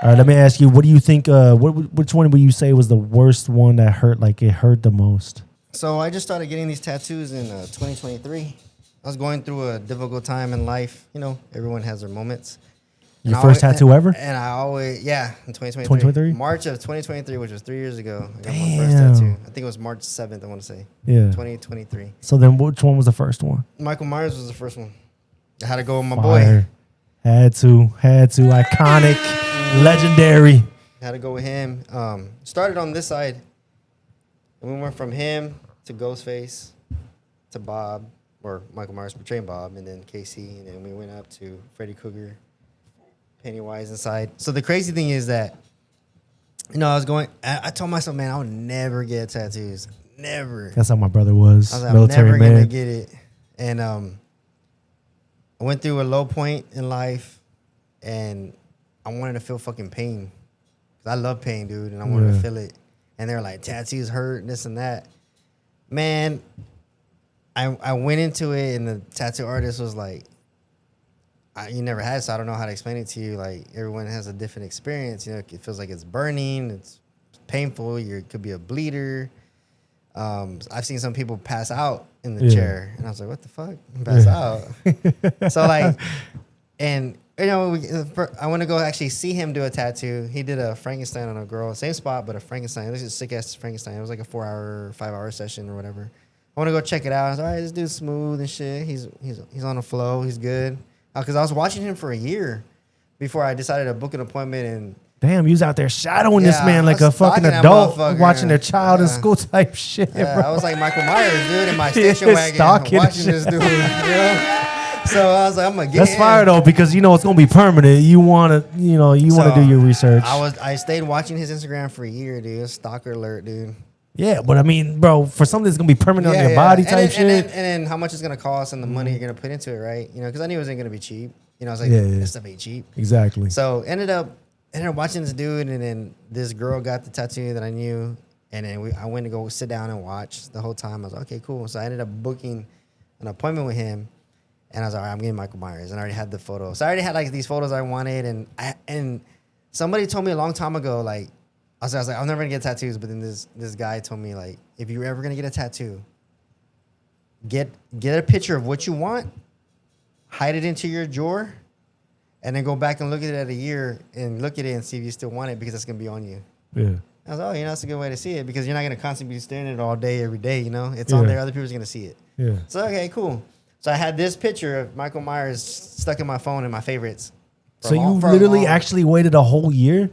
A: All right, let me ask you, what do you think, which one would you say was the worst one that hurt, like it hurt the most?
B: So I just started getting these tattoos in 2023. I was going through a difficult time in life. You know, everyone has their moments.
A: Your first tattoo ever?
B: And I always, yeah, in 2023.
A: 2023?
B: March of 2023, which was 3 years ago. I got
A: Damn.
B: my first tattoo. I think it was March 7th, I want to say.
A: Yeah.
B: 2023.
A: So then which one was the first one?
B: Michael Myers was the first one. I had to go with my
A: Fire.
B: boy.
A: Had to. Iconic, legendary.
B: Had to go with him. Started on this side. And we went from him to Ghostface to Bob, or Michael Myers portraying Bob, and then Casey, and then we went up to Freddy Krueger, Pennywise inside. So the crazy thing is that, you know, I told myself, man, I'll never get tattoos. Never.
A: That's how my brother was.
B: I was like,
A: Military
B: I'm never
A: man.
B: going to get it. And I went through a low point in life, and I wanted to feel fucking pain. 'Cause I love pain, dude, and I wanted to feel it. And they were like, tattoos hurt, this and that. Man, I went into it, and the tattoo artist was like, you never had it, so I don't know how to explain it to you. Like, everyone has a different experience. You know, it feels like it's burning. It's painful. It could be a bleeder. I've seen some people pass out in the chair. And I was like, what the fuck? Pass out? So, like, and, you know, I want to go actually see him do a tattoo. He did a Frankenstein on a girl. Same spot, but a Frankenstein. This is a sick-ass Frankenstein. It was like a 4-hour, 5-hour session or whatever. I want to go check it out. I was like, all right, this dude's smooth and shit. He's on the flow. He's good. Because I was watching him for a year before I decided to book an appointment. And
A: damn, you was out there shadowing this man like a fucking
B: stalking that
A: adult,
B: motherfucker.
A: watching a child in school type shit, bro.
B: I was like Michael Myers, dude, in my station wagon,
A: Stalking
B: watching
A: shit.
B: this dude. You know? So I was like, I'm gonna get
A: That's
B: him.
A: fire though, because you know it's gonna be permanent. You wanna do your research.
B: I stayed watching his Instagram for a year, dude. Stalker alert, dude.
A: Yeah, but I mean, bro, for something that's gonna be permanent on your body type shit.
B: And then how much it's gonna cost and the money you're gonna put into it, right? You know, because I knew it wasn't gonna be cheap. You know, I was like, this stuff ain't cheap.
A: Exactly.
B: So ended up watching this dude, and then this girl got the tattoo that I knew, and then I went to go sit down and watch the whole time. I was like, okay, cool. So I ended up booking an appointment with him, and I was like, all right, I'm getting Michael Myers, and I already had the photo. So I already had like these photos I wanted, and somebody told me a long time ago, like, I was like, I'm never gonna get tattoos, but then this guy told me, like, if you're ever gonna get a tattoo, get a picture of what you want, hide it into your drawer, and then go back and look at it at a year and look at it and see if you still want it, because it's gonna be on you.
A: Yeah.
B: I was like, you know, that's a good way to see it, because you're not gonna constantly be staring at it all day, every day. You know, it's on there. Other people's gonna see it.
A: Yeah.
B: So okay, cool. So I had this picture of Michael Myers stuck in my phone in my favorites.
A: So you literally actually waited a whole year?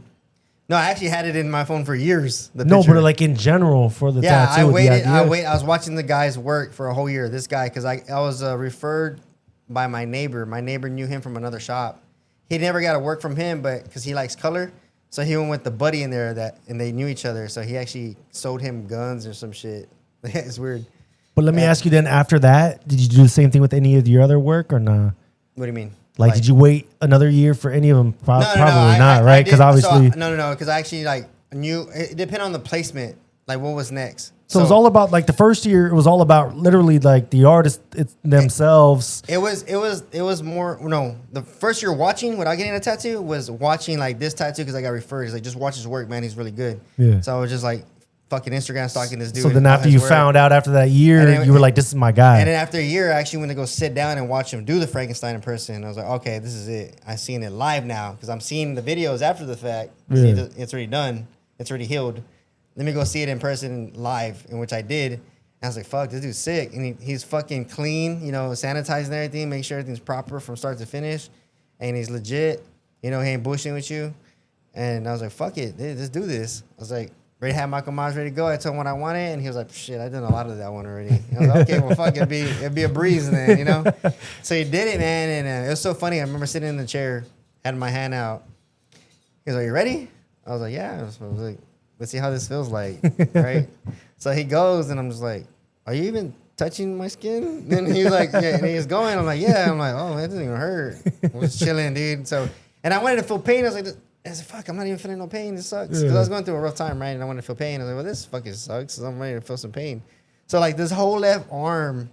B: No, I actually had it in my phone for years.
A: No, but like in general for the tattoo.
B: I waited. I was watching the guy's work for a whole year. This guy, because I was referred by my neighbor. My neighbor knew him from another shop. He never got to work from him, but because he likes color, so he went with the buddy in there and they knew each other. So he actually sold him guns or some shit. It's weird.
A: But let me ask you then, after that, did you do the same thing with any of your other work or not?
B: What do you mean?
A: Like, did you wait another year for any of them? Probably
B: No,
A: not, right? Because obviously...
B: No, because I actually knew... It depended on the placement, like what was next.
A: So it was all about, like, the first year, it was all about literally, like, the artists themselves.
B: It was more... No, the first year watching, without getting a tattoo, was watching, like, this tattoo because I got referred. It's like, just watch his work, man. He's really good.
A: Yeah.
B: So I was just, like, fucking Instagram stalking this dude.
A: So then after you found out after that year, you were like, this is my guy.
B: And then after a year, I actually went to go sit down and watch him do the Frankenstein in person. I was like, okay, this is it. I'm seeing it live now because I'm seeing the videos after the fact.
A: Yeah.
B: It's already done. It's already healed. Let me go see it in person live, in which I did. And I was like, fuck, this dude's sick. And he's fucking clean, you know, sanitizing everything, make sure everything's proper from start to finish. And he's legit. You know, he ain't bullshitting with you. And I was like, fuck it, let's do this. I was like, Ready to have Michael Myers ready to go. I told him what I wanted, and he was like, "Shit, I done a lot of that one already." I was like, "Okay, well, fuck, it'd be a breeze then, you know." So he did it, man, and it was so funny. I remember sitting in the chair, had my hand out. He was like, "You ready?" I was like, "Yeah." I was like, "Let's see how this feels like." Right? So he goes, and I'm just like, "Are you even touching my skin?" And he's like, "Yeah." And he's going. I'm like, "Yeah." I'm like, "Oh, that doesn't even hurt." I was chilling, dude. So, and I wanted to feel pain. I was like, "Fuck, I'm not even feeling no pain. This sucks." Because I was going through a rough time, right? And I wanted to feel pain. I was like, "Well, this fucking sucks." So I'm ready to feel some pain. So like this whole left arm,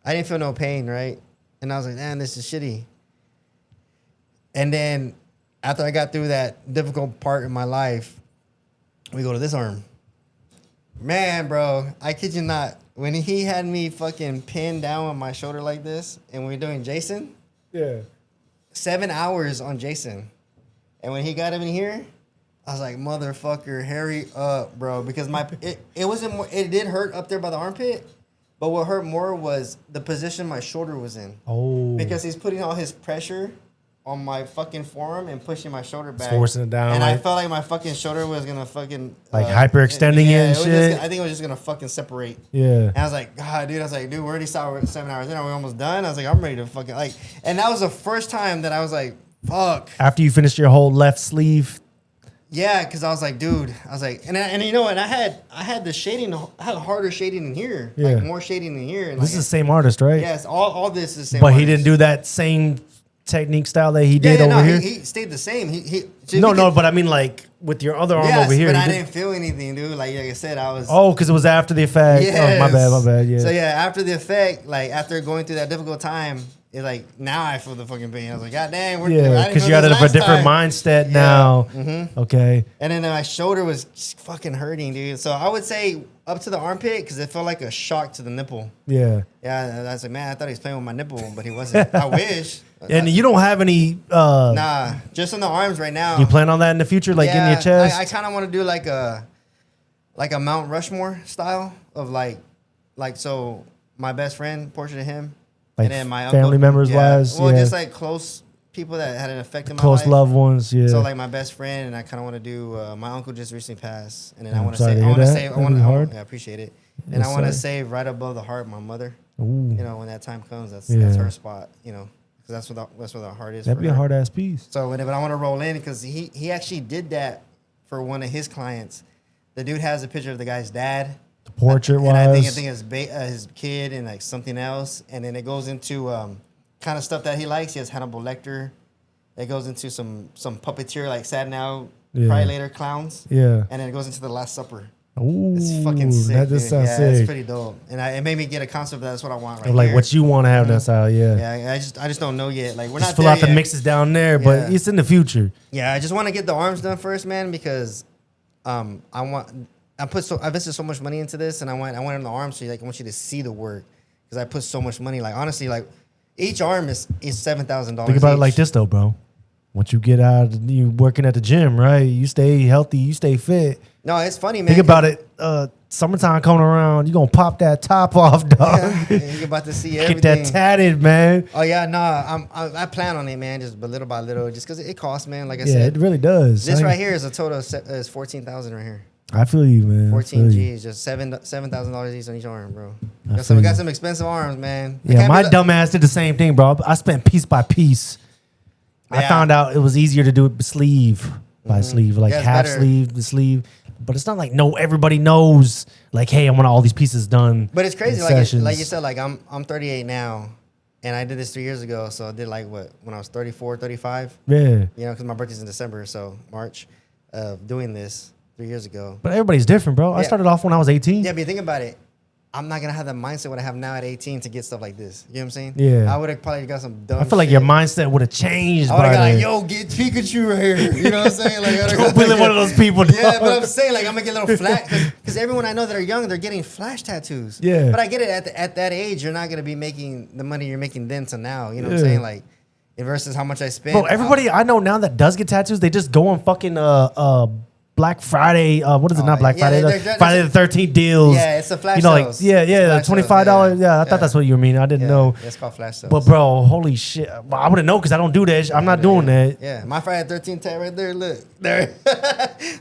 B: I didn't feel no pain, right? And I was like, "Man, this is shitty." And then after I got through that difficult part in my life, we go to this arm. Man, bro, I kid you not. When he had me fucking pinned down on my shoulder like this, and we were doing Jason, 7 hours on Jason. And when he got him in here, I was like, "Motherfucker, hurry up, bro." Because it wasn't more, it did hurt up there by the armpit, but what hurt more was the position my shoulder was in.
A: Oh.
B: Because he's putting all his pressure on my fucking forearm and pushing my shoulder back.
A: Forcing it down.
B: And I felt like my fucking shoulder was gonna fucking
A: like hyperextending it and shit.
B: I think it was just gonna fucking separate.
A: Yeah.
B: And I was like, "God, dude," we already saw 7 hours in. Are we almost done? I was like, I'm ready to fucking like. And that was the first time that I was like, "Fuck."
A: After you finished your whole left sleeve.
B: Yeah, because I was like, dude, I was like, and you know what? I had the shading, I had harder shading in here, like more shading in here. And
A: this is the same artist, right?
B: Yes, all this is the same.
A: But
B: artist.
A: he didn't do that same technique style that he did over here.
B: He stayed the same.
A: But I mean like with your other arm over here.
B: But I didn't feel anything, dude. Like I said, I was.
A: Oh, because it was after the effect.
B: Yes.
A: Oh, my bad. Yeah.
B: So yeah, after the effect, like after going through that difficult time, it's like now I feel the fucking pain. I was like, "God damn,
A: because you're at a different mindset now."
B: Mm-hmm.
A: Okay.
B: And then my shoulder was fucking hurting, dude. So I would say up to the armpit because it felt like a shock to the nipple.
A: Yeah.
B: Yeah, I was like, man, I thought he was playing with my nipple, but he wasn't. I wish.
A: And you don't have any.
B: Nah, just on the arms right now.
A: You plan on that in the future, like in your chest?
B: I kind of want to do like a Mount Rushmore style of like so my best friend, portrait of him.
A: Like
B: and then my
A: family
B: uncle,
A: members wise,
B: well, just like close people that had an effect in my life.
A: Close loved ones, yeah.
B: So like my best friend, and I kind of want to do. My uncle just recently passed, and then I want to
A: save.
B: I appreciate it, and I want to save right above the heart my mother.
A: Ooh.
B: You know, when that time comes, that's her spot. You know, because that's where the heart is.
A: That'd be a hard ass piece.
B: So but I want to roll in because he actually did that for one of his clients. The dude has a picture of the guy's dad.
A: Portrait wise,
B: I think his kid and like something else, and then it goes into kind of stuff that he likes. He has Hannibal Lecter. It goes into some puppeteer like Sad Now, Cry Later clowns.
A: Yeah,
B: and then it goes into the Last Supper.
A: Ooh,
B: it's fucking sick.
A: That just sounds sick.
B: It's pretty dope, and it made me get a concept. That's what I want right
A: like
B: here.
A: what you want to have. That's how.
B: Yeah. I just don't know yet. Like we're
A: just
B: not
A: fill
B: there
A: out the
B: yet.
A: mixes down there, but it's in the future.
B: Yeah, I just want to get the arms done first, man, because I invested so much money into this, and I went in the arm, so I want you to see the work because I put so much money. Like honestly, like each arm is $7,000.
A: Think about it like this though, bro. Once you get out, you working at the gym, right? You stay healthy, you stay fit.
B: No, it's funny, man.
A: Think about it. Summertime coming around, you gonna pop that top off, dog.
B: Yeah, you're about to see everything.
A: Get that tatted, man.
B: Oh yeah, I plan on it, man. Just little by little, just because it costs, man. Like I
A: said,
B: said,
A: it really does.
B: This right here is a total is 14,000 right here.
A: I feel you, man.
B: 14 G's, just $7,000 each on each arm, bro. We got some expensive arms, man.
A: Yeah, my dumb ass did the same thing, bro. I spent piece by piece. I found out it was easier to do it sleeve by sleeve, like half sleeve, the sleeve. But it's not like everybody knows. Like, hey, I want all these pieces done.
B: But it's crazy, like you said, like I'm 38 now, and I did this 3 years ago. So I did like when I was 34, 35.
A: Yeah,
B: you know, because my birthday's in December, so March of doing this 3 years ago.
A: But everybody's different, bro. I started off when I was 18.
B: Yeah, but you think about it. I'm not gonna have the mindset what I have now at 18 to get stuff like this. You know what I'm saying?
A: Yeah.
B: I would have probably got some dumb.
A: I feel like your mindset would have changed.
B: I would have got like, yo, get Pikachu right here. You know what I'm saying? Like,
A: I'm really one of those people.
B: Yeah, but I'm saying like I'm gonna get a little flat because everyone I know that are young, they're getting flash tattoos.
A: Yeah.
B: But I get it at that age, you're not gonna be making the money you're making then to now. You know what I'm saying? Like versus how much I spend.
A: Bro, everybody I know now that does get tattoos, they just go on fucking Black Friday. What is it? Not Black
B: yeah,
A: Friday. Friday the 13th deals.
B: Yeah, it's the flash
A: You know, like
B: sales.
A: the
B: Flash sales,
A: $25. Yeah, I thought that's what you were meaning. I didn't know.
B: Yeah, it's called flash sales.
A: But bro, holy shit! I wouldn't know because I don't do that. I'm not doing that.
B: Yeah, my Friday the 13th tag right there. Look there.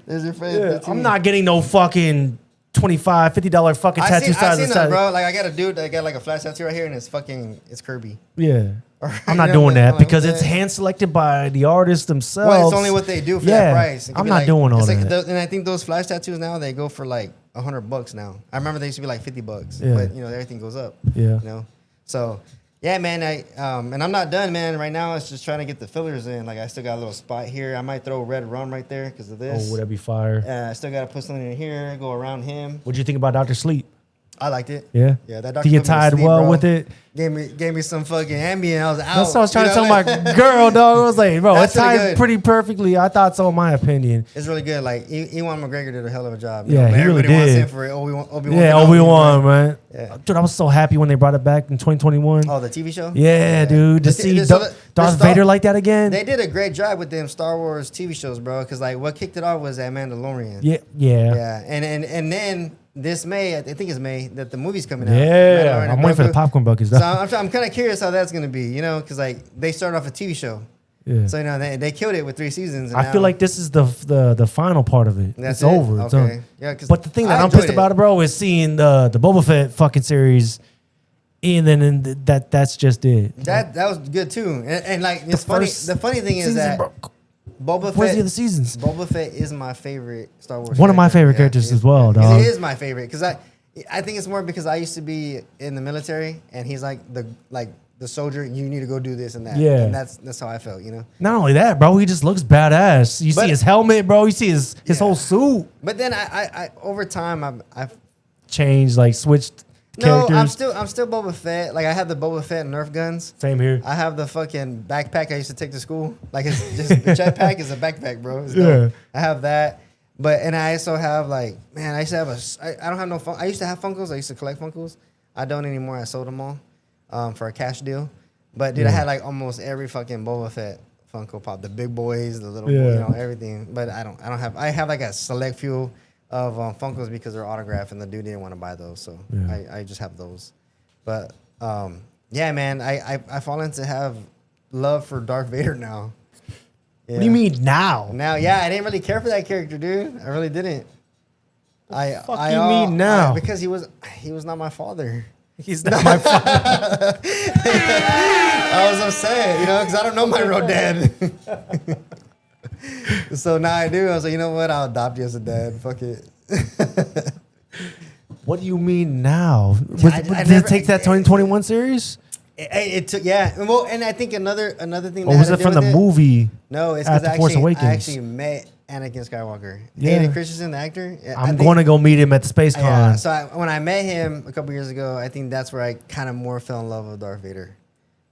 B: There's your Friday the 13th.
A: I'm not getting no fucking $25, $50 fucking tattoo
B: I've
A: size.
B: seen them, bro. Like I got a dude that got like a flash tattoo right here, and it's Kirby.
A: Yeah. I'm not
B: You know,
A: doing that
B: like,
A: because
B: what
A: it's
B: the-
A: hand selected by the artists themselves.
B: Well, it's only what they do for that price. It could
A: I'm
B: be
A: not
B: like,
A: doing all
B: it's like
A: that.
B: and I think those flash tattoos now they go for like $100 now. I remember they used to be like $50,
A: Yeah.
B: but you know everything goes up.
A: Yeah.
B: You know, so yeah, man. And I'm not done, man. Right now, it's just trying to get the fillers in. Like I still got a little spot here. I might throw red rum right there because of this.
A: Oh, would that be fire?
B: I still got to put something in here, go around him.
A: What'd you think about Dr. Sleep?
B: I liked it.
A: Yeah.
B: Yeah, that doctor
A: Do you
B: put me to
A: tied
B: sleep,
A: well
B: bro.
A: with it?
B: Gave me some fucking Ambien. I was out.
A: That's what I was trying to
B: You
A: tell
B: know
A: my
B: what I mean?
A: girl, dog. I was like, bro,
B: That's
A: it's tied
B: really good.
A: pretty perfectly. I thought so, in my opinion.
B: It's really good. Like Ewan McGregor did a hell of a job.
A: Yeah,
B: but
A: he really
B: everybody wants
A: did.
B: him for Obi-Wan.
A: Yeah, Obi-Wan, man.
B: Yeah.
A: Dude, I was so happy when they brought it back in 2021.
B: Oh, the TV show?
A: Yeah, dude. To see Darth Vader like that again.
B: They did a great job with them Star Wars TV shows, bro. Because like what kicked it off was that Mandalorian.
A: Yeah.
B: Yeah. And then this May, I think it's May, that the movie's coming out.
A: Yeah.
B: Mandalorian
A: I'm waiting for the popcorn buckets, though.
B: So I'm kind of curious how that's going to be, you know, because like they started off a TV show.
A: Yeah.
B: So, you know, they killed it with 3 seasons. And
A: I feel like this is the final part of it.
B: That's
A: It's over. It's
B: Okay.
A: done.
B: Yeah, 'cause
A: But the thing that
B: I
A: I'm pissed
B: enjoyed
A: about it, bro, is seeing the Boba Fett fucking series, and then that's just it.
B: That was good too. And like it's funny. The funny thing is
A: season,
B: that
A: bro,
B: Boba
A: where's
B: Fett.
A: the other seasons?
B: Boba Fett is my favorite Star Wars.
A: One of my
B: character.
A: favorite characters as well,
B: Because
A: dog.
B: It is my favorite because I think it's more because I used to be in the military and he's like the soldier. You need to go do this and that.
A: Yeah.
B: And that's how I felt. You know.
A: Not only that, bro, he just looks badass. You
B: But-
A: see his helmet, bro. You see his whole suit
B: But then I over time I've
A: changed, like switched characters.
B: I'm still Boba Fett. Like I have the Boba Fett Nerf guns.
A: Same here.
B: I have the fucking backpack I used to take to school. Like it's just a jetpack is a backpack, bro. It's dope.
A: Yeah.
B: I have that. But and I also have like, man, I used to have I don't have no I used to have Funkos. I used to collect Funkos. I don't anymore. I sold them all for a cash deal. But dude, I had like almost every fucking Boba Fett Funko Pop. The big boys, the little boy, you know, everything. But I don't have I have like a select few of Funkos because they're autographed and the dude didn't want to buy those. So I just have those. But yeah, man, I fall into have love for Darth Vader now. Yeah.
A: What do you mean now?
B: Now, yeah, I didn't really care for that character, dude. I really didn't.
A: Fuck you mean now?
B: Because he was not my father.
A: He's not my father.
B: I was upset, you know, because I don't know my real dad. So now I do. I was like, you know what? I'll adopt you as a dad. Fuck it.
A: What do you mean now?
B: I
A: Did
B: never-
A: it take that 2021 series?
B: It took, yeah. Well, and I think another thing.
A: Or was it from the movie?
B: No, it's because
A: After Force
B: I
A: Awakens?
B: actually met Anakin Skywalker.
A: Yeah.
B: Hayden Christensen, the actor.
A: I'm going to go meet him at the Space Con.
B: Yeah. So when I met him a couple years ago, I think that's where I kind of more fell in love with Darth Vader.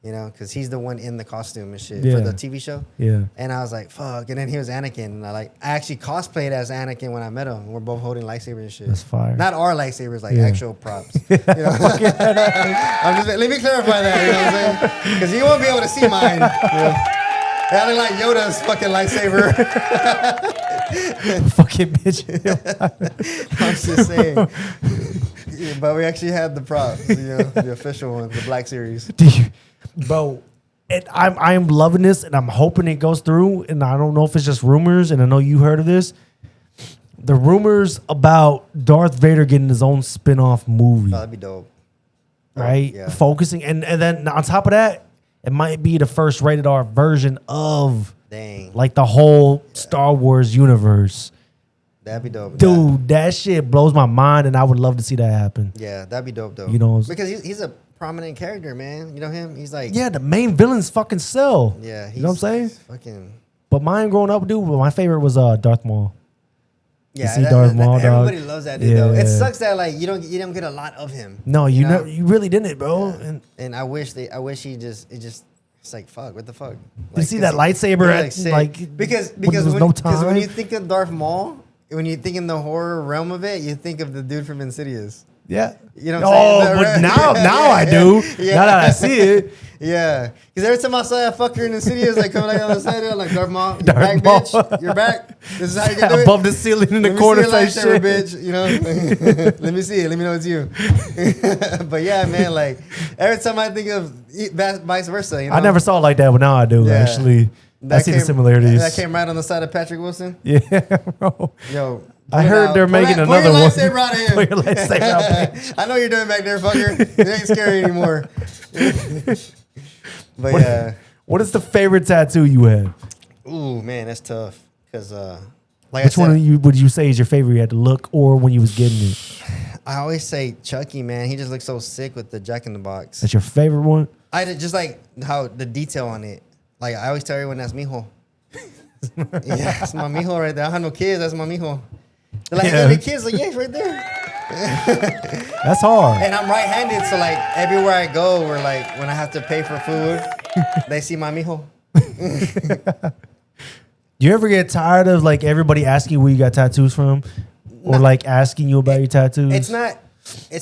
B: You know, because he's the one in the costume and shit for the TV show.
A: Yeah.
B: And I was like, fuck. And then he was Anakin. And I actually cosplayed as Anakin when I met him. We're both holding lightsabers and shit.
A: That's fire.
B: Not our lightsabers, like
A: Yeah.
B: actual props. You know? Let me clarify that. You know what I'm saying? Because you won't be able to see mine. You know? I look like Yoda's fucking lightsaber.
A: Fucking bitch.
B: I'm just saying. Yeah, but we actually had the props, you know, the official one, the Black Series.
A: Bro, I'm loving this, and I'm hoping it goes through. And I don't know if it's just rumors, and I know you heard of this. The rumors about Darth Vader getting his own spin-off movie,
B: Oh, that'd be dope.
A: right?
B: Yeah.
A: Focusing, and then on top of that, it might be the first rated R version of
B: Dang.
A: like the whole Star Wars universe.
B: That'd be dope.
A: Dude, that shit blows my mind, and I would love to see that happen.
B: Yeah, that'd be dope, though.
A: You know,
B: because he's a prominent character, man. You know him? He's like...
A: Yeah, the main villains fucking sell.
B: Yeah.
A: You know what I'm saying?
B: Fucking...
A: But mine growing up, dude, my favorite was Darth Maul.
B: Yeah,
A: see Darth Maul, dog?
B: everybody loves that dude, though. It
A: Yeah.
B: sucks that, like, you don't get a lot of him.
A: No, you
B: know?
A: you really didn't, bro. And
B: And I wish it's like, fuck, what the fuck?
A: you
B: Like,
A: see that lightsaber at,
B: sick.
A: like
B: because
A: when there was no time.
B: when you think of Darth Maul, when you think in the horror realm of it, you think of the dude from Insidious. You know what
A: Oh,
B: I'm saying?
A: but now I do.
B: Yeah.
A: Now that I see it.
B: Yeah, because every time I saw that fucker in the city, it's like coming like on the side, like Darth Maul, you're
A: Darth
B: back,
A: Maul.
B: bitch. You're back. This is how you can do it.
A: Above the ceiling in the
B: Let
A: corner
B: me see
A: type
B: your lightsaber,
A: shit.
B: bitch. You know, let me see it. Let me know it's you. But yeah, man, like every time I think of vice versa, you know,
A: I never saw it like that, but now I do.
B: Yeah.
A: Actually, I see the similarities.
B: That came right on the side of Patrick Wilson.
A: Yeah, bro.
B: Yo,
A: I heard they're making another one.
B: Pull your lightsaber out of him.
A: Pull your lightsaber out, bitch.
B: I know what you're doing back there, fucker. It ain't scary anymore. But yeah.
A: What is the favorite tattoo you have?
B: Ooh, man, that's tough. Because, like
A: Which one would you say is your favorite? You had to look, or when you was getting it?
B: I always say Chucky, man. He just looks so sick with the Jack in the Box.
A: That's your favorite one?
B: I just like how the detail on it. Like I always tell everyone that's mijo. Yeah, that's my mijo right there. I have no kids. That's my mijo. They're like, any kids? Like, yeah, it's right there.
A: That's hard.
B: And I'm right-handed, so like everywhere I go, or like when I have to pay for food, they see my mijo.
A: Do you ever get tired of like everybody asking you where you got tattoos from, or like asking you about your tattoos?
B: It's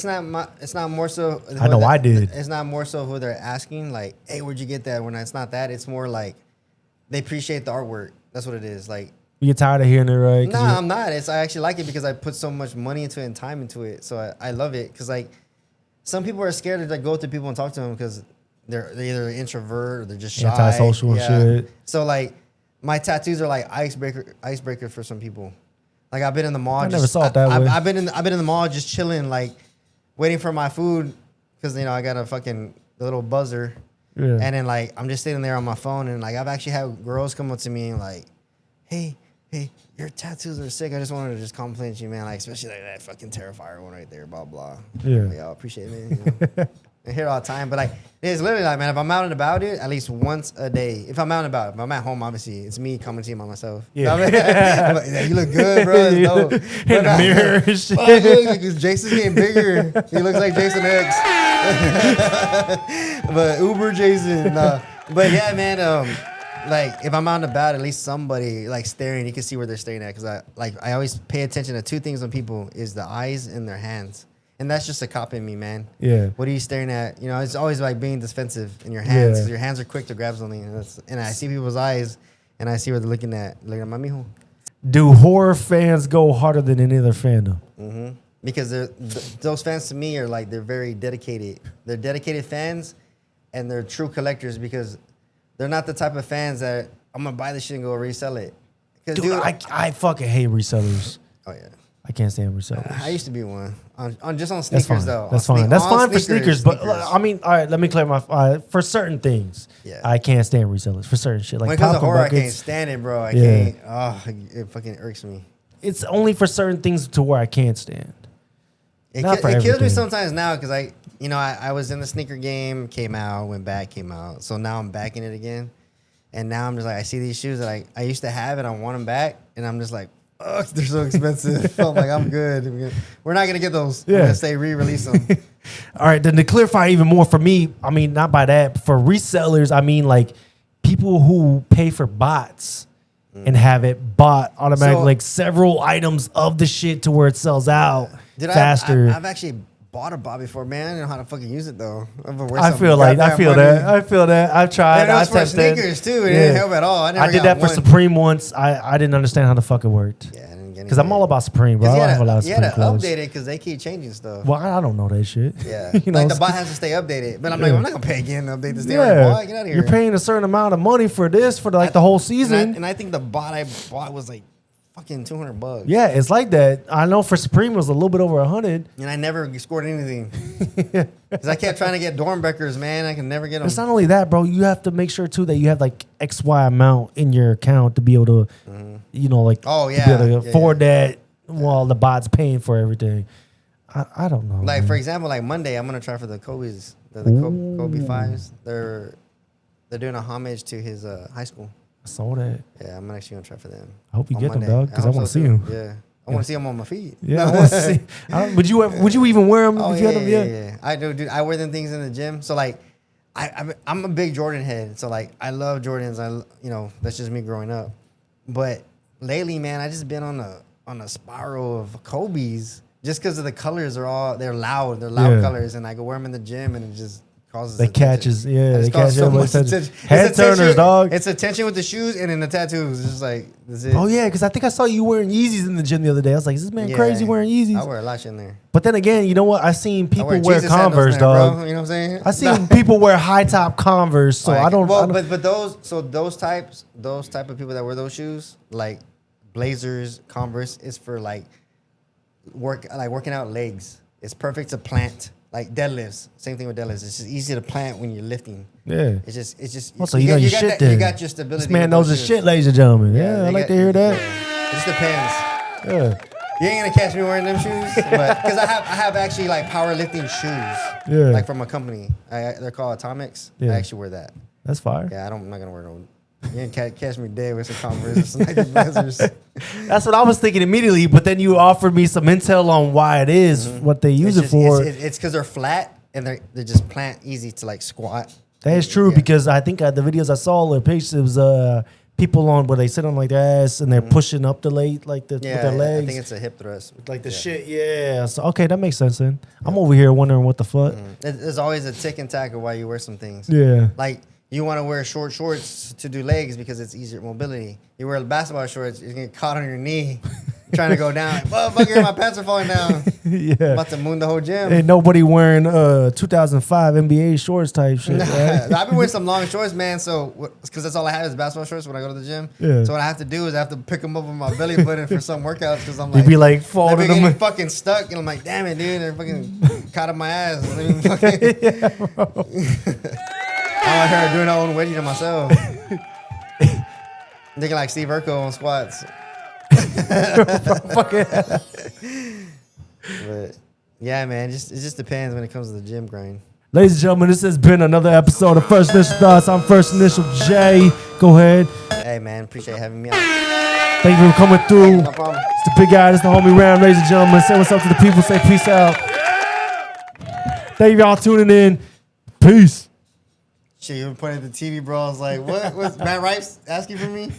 B: not more so.
A: I know I did.
B: It's not more so who they're asking, like, hey, where'd you get that? When it's not that, it's more like they appreciate the artwork. That's what it is. Like,
A: You get tired of hearing it, right?
B: nah, I'm not. I actually like it because I put so much money into it and time into it. So I love it because like some people are scared to like go up to people and talk to them because they're either an introvert or they're just shy,
A: antisocial and shit.
B: So like my tattoos are like icebreaker for some people. Like I've been in the mall.
A: I never saw it that way.
B: I've been in the mall just chilling, like waiting for my food because I got a fucking little buzzer.
A: Yeah.
B: And then like I'm just sitting there on my phone and like I've actually had girls come up to me and like, hey, your tattoos are sick. I just wanted to just compliment you, man. Like especially like that fucking Terrifier one right there, blah blah.
A: Yeah.
B: Like, I appreciate it. You know? I hear it all the time, but like it's literally like, man, if I'm out and about it, at least once a day. If I'm out and about, if I'm at home, obviously it's me commenting on myself.
A: Yeah.
B: You know what I mean? Like, yeah, you look good, bro. It's dope.
A: In the mirror and shit.
B: Fuck, look, like, Jason's getting bigger. He looks like Jason X. But Uber Jason, nah. But yeah, man. Like if I'm out and about, at least somebody like staring, you can see where they're staring at. Because I always pay attention to two things on people: is the eyes and their hands. And that's just a cop in me, man.
A: Yeah.
B: What are you staring at? You know, it's always like being defensive in your hands.
A: Yeah.
B: 'Cause your hands are quick to grab something. And I see people's eyes, and I see where they're looking at my mijo.
A: Do horror fans go harder than any other fandom?
B: Mm-hmm. Because those fans to me are like, they're very dedicated. They're dedicated fans, and they're true collectors because they're not the type of fans that I'm going to buy this shit and go resell it.
A: Dude, I fucking hate resellers.
B: Oh, yeah.
A: I can't stand resellers.
B: I used to be one. On just on
A: That's
B: sneakers,
A: fine.
B: though.
A: That's fine. That's fine for
B: sneakers,
A: sneakers. But I mean, all right, let me clarify. For certain things,
B: Yeah.
A: I can't stand resellers. For certain shit. Like
B: when it comes to
A: popcorn
B: horror, I
A: buckets,
B: can't stand it, bro. I
A: Yeah.
B: can't. Oh, it fucking irks me.
A: it's only for certain things to where I can't stand.
B: It
A: Not for
B: kills me
A: everything.
B: sometimes now because I was in the sneaker game, came out, went back, came out. So now I'm back in it again. And now I'm just like, I see these shoes that I used to have and I want them back. And I'm just like, ugh, they're so expensive. I'm like, I'm good. We're not going to get those.
A: Yeah.
B: I'm going to say re-release them.
A: All right, then to clarify even more for me, I mean, not by that, but for resellers, I mean like people who pay for bots and have it bought automatically,
B: So-
A: like several items of the shit to where it sells out faster.
B: I've actually bought a bot before, man. I don't know how to fucking use it, though.
A: I feel that. I've tried.
B: And it was
A: I
B: for
A: tested.
B: sneakers, too. It didn't help at all.
A: I did that for Supreme once. I didn't understand how the fuck it worked.
B: Yeah, I didn't get it.
A: Because I'm all about Supreme, bro. I don't have a lot of
B: You
A: Supreme
B: had to
A: clothes.
B: update it because they keep changing stuff.
A: Well, I don't know that shit.
B: Yeah.
A: You know,
B: Like the bot has to stay updated. But I'm like,
A: Yeah.
B: I'm not going to pay again to update this thing. Get out of here.
A: You're paying a certain amount of money for this for like the whole season.
B: And I think the bot I bought was like fucking $200.
A: Yeah, it's like that. I know for Supreme it was a little bit over 100.
B: And I never scored anything. Because I kept trying to get Dornbeckers, man. I can never get them.
A: It's not only that, bro. You have to make sure too that you have like XY amount in your account to be able to, you know, like
B: Oh,
A: to
B: yeah.
A: be able to
B: Yeah,
A: afford that while the bot's paying for everything. I don't know.
B: Like,
A: man.
B: for example, like Monday, I'm going to try for the Kobe's. The Kobe 5s. They're doing a homage to his high school.
A: I saw that.
B: Yeah, I'm actually going to try for them.
A: I hope you
B: on
A: get them,
B: Monday.
A: dog, because I
B: hope
A: want to
B: so,
A: see
B: too.
A: them.
B: Yeah. I want to see them on my feet.
A: Yeah, I want to see. Would you even wear them
B: Oh,
A: if you
B: yeah,
A: had them?
B: yeah. I do, dude. I wear them things in the gym. So, like, I'm a big Jordan head. So, like, I love Jordans. That's just me growing up. But lately, man, I just been on a spiral of Kobe's. just because of the colors they're loud. They're loud
A: Yeah.
B: colors, and I go wear them in the gym, and it just causes
A: They catches, yeah, they catch
B: so
A: everybody's
B: much
A: attention.
B: attention.
A: Head turners, dog.
B: It's attention with the shoes and in the tattoos. It's just like that's it.
A: Oh yeah, because I think I saw you wearing Yeezys in the gym the other day. I was like, is this man
B: Yeah.
A: crazy wearing Yeezys?
B: I wear a lot shit in there.
A: But then again, you know what? I seen
B: I
A: people wear
B: Jesus sandals
A: Converse,
B: in there,
A: dog.
B: bro. You know what I'm saying?
A: I seen people wear high top Converse, so I don't.
B: Well,
A: I don't
B: but those type of people that wear those shoes, like Blazers, Converse, is for like working out legs. It's perfect to plant. Like deadlifts, same thing with deadlifts. It's just easy to plant when you're lifting.
A: yeah.
B: It's just.
A: Also, you know your shit. Then
B: You got your stability.
A: This man
B: with
A: knows
B: those
A: his
B: shoes.
A: shit, ladies and gentlemen. Yeah, I
B: you
A: like
B: got-
A: to hear that.
B: It just depends.
A: Yeah,
B: You ain't gonna catch me wearing them shoes, but because I have actually like powerlifting shoes,
A: Yeah.
B: like from a company. They're called Atomics.
A: Yeah.
B: I actually wear that.
A: that's fire.
B: Yeah, I'm not gonna wear no. You ain't catch me dead with some Converse or some Nike Blazers.
A: That's what I was thinking immediately. But then you offered me some intel on why it is what they use it for.
B: It's because they're flat and they just plant easy to like squat.
A: That is true
B: Yeah.
A: because I think the videos I saw, the pictures, it was people on where they sit on like their ass and they're pushing up the leg with their legs.
B: I think it's a hip thrust.
A: Like the shit, yeah. So okay, that makes sense then. I'm over here wondering what the fuck.
B: There's always a tick and tack of why you wear some things.
A: Yeah.
B: Like you want to wear short shorts to do legs because it's easier mobility. You wear basketball shorts, you're gonna get caught on your knee, trying to go down. Motherfucker, my pants are falling down.
A: Yeah.
B: About to moon the whole gym.
A: Ain't nobody wearing 2005 NBA shorts type shit. Right?
B: I've been wearing some long shorts, man. So, because that's all I have is basketball shorts when I go to the gym.
A: Yeah.
B: So what I have to do is I have to pick them up with my belly button for some workouts because I'm
A: They
B: like,
A: be like
B: they're
A: folding
B: getting
A: them.
B: fucking stuck, and I'm like, damn it, dude, they're fucking caught up my ass. Let me fucking. I'm out here doing my own wedgie to myself. Thinking like Steve Urkel on squats. But yeah, man, it just depends when it comes to the gym grind.
A: Ladies and gentlemen, this has been another episode of First Initial Thoughts. I'm First Initial J. Go ahead.
B: Hey, man, appreciate having me on.
A: Thank you for coming through.
B: No problem.
A: It's the big guy. It's the homie Ram, ladies and gentlemen. Say what's up to the people. Say peace out. Thank y'all tuning in. Peace.
B: Shit, you were pointing at the TV, bro. I was like, what? Was Matt Rife asking for me?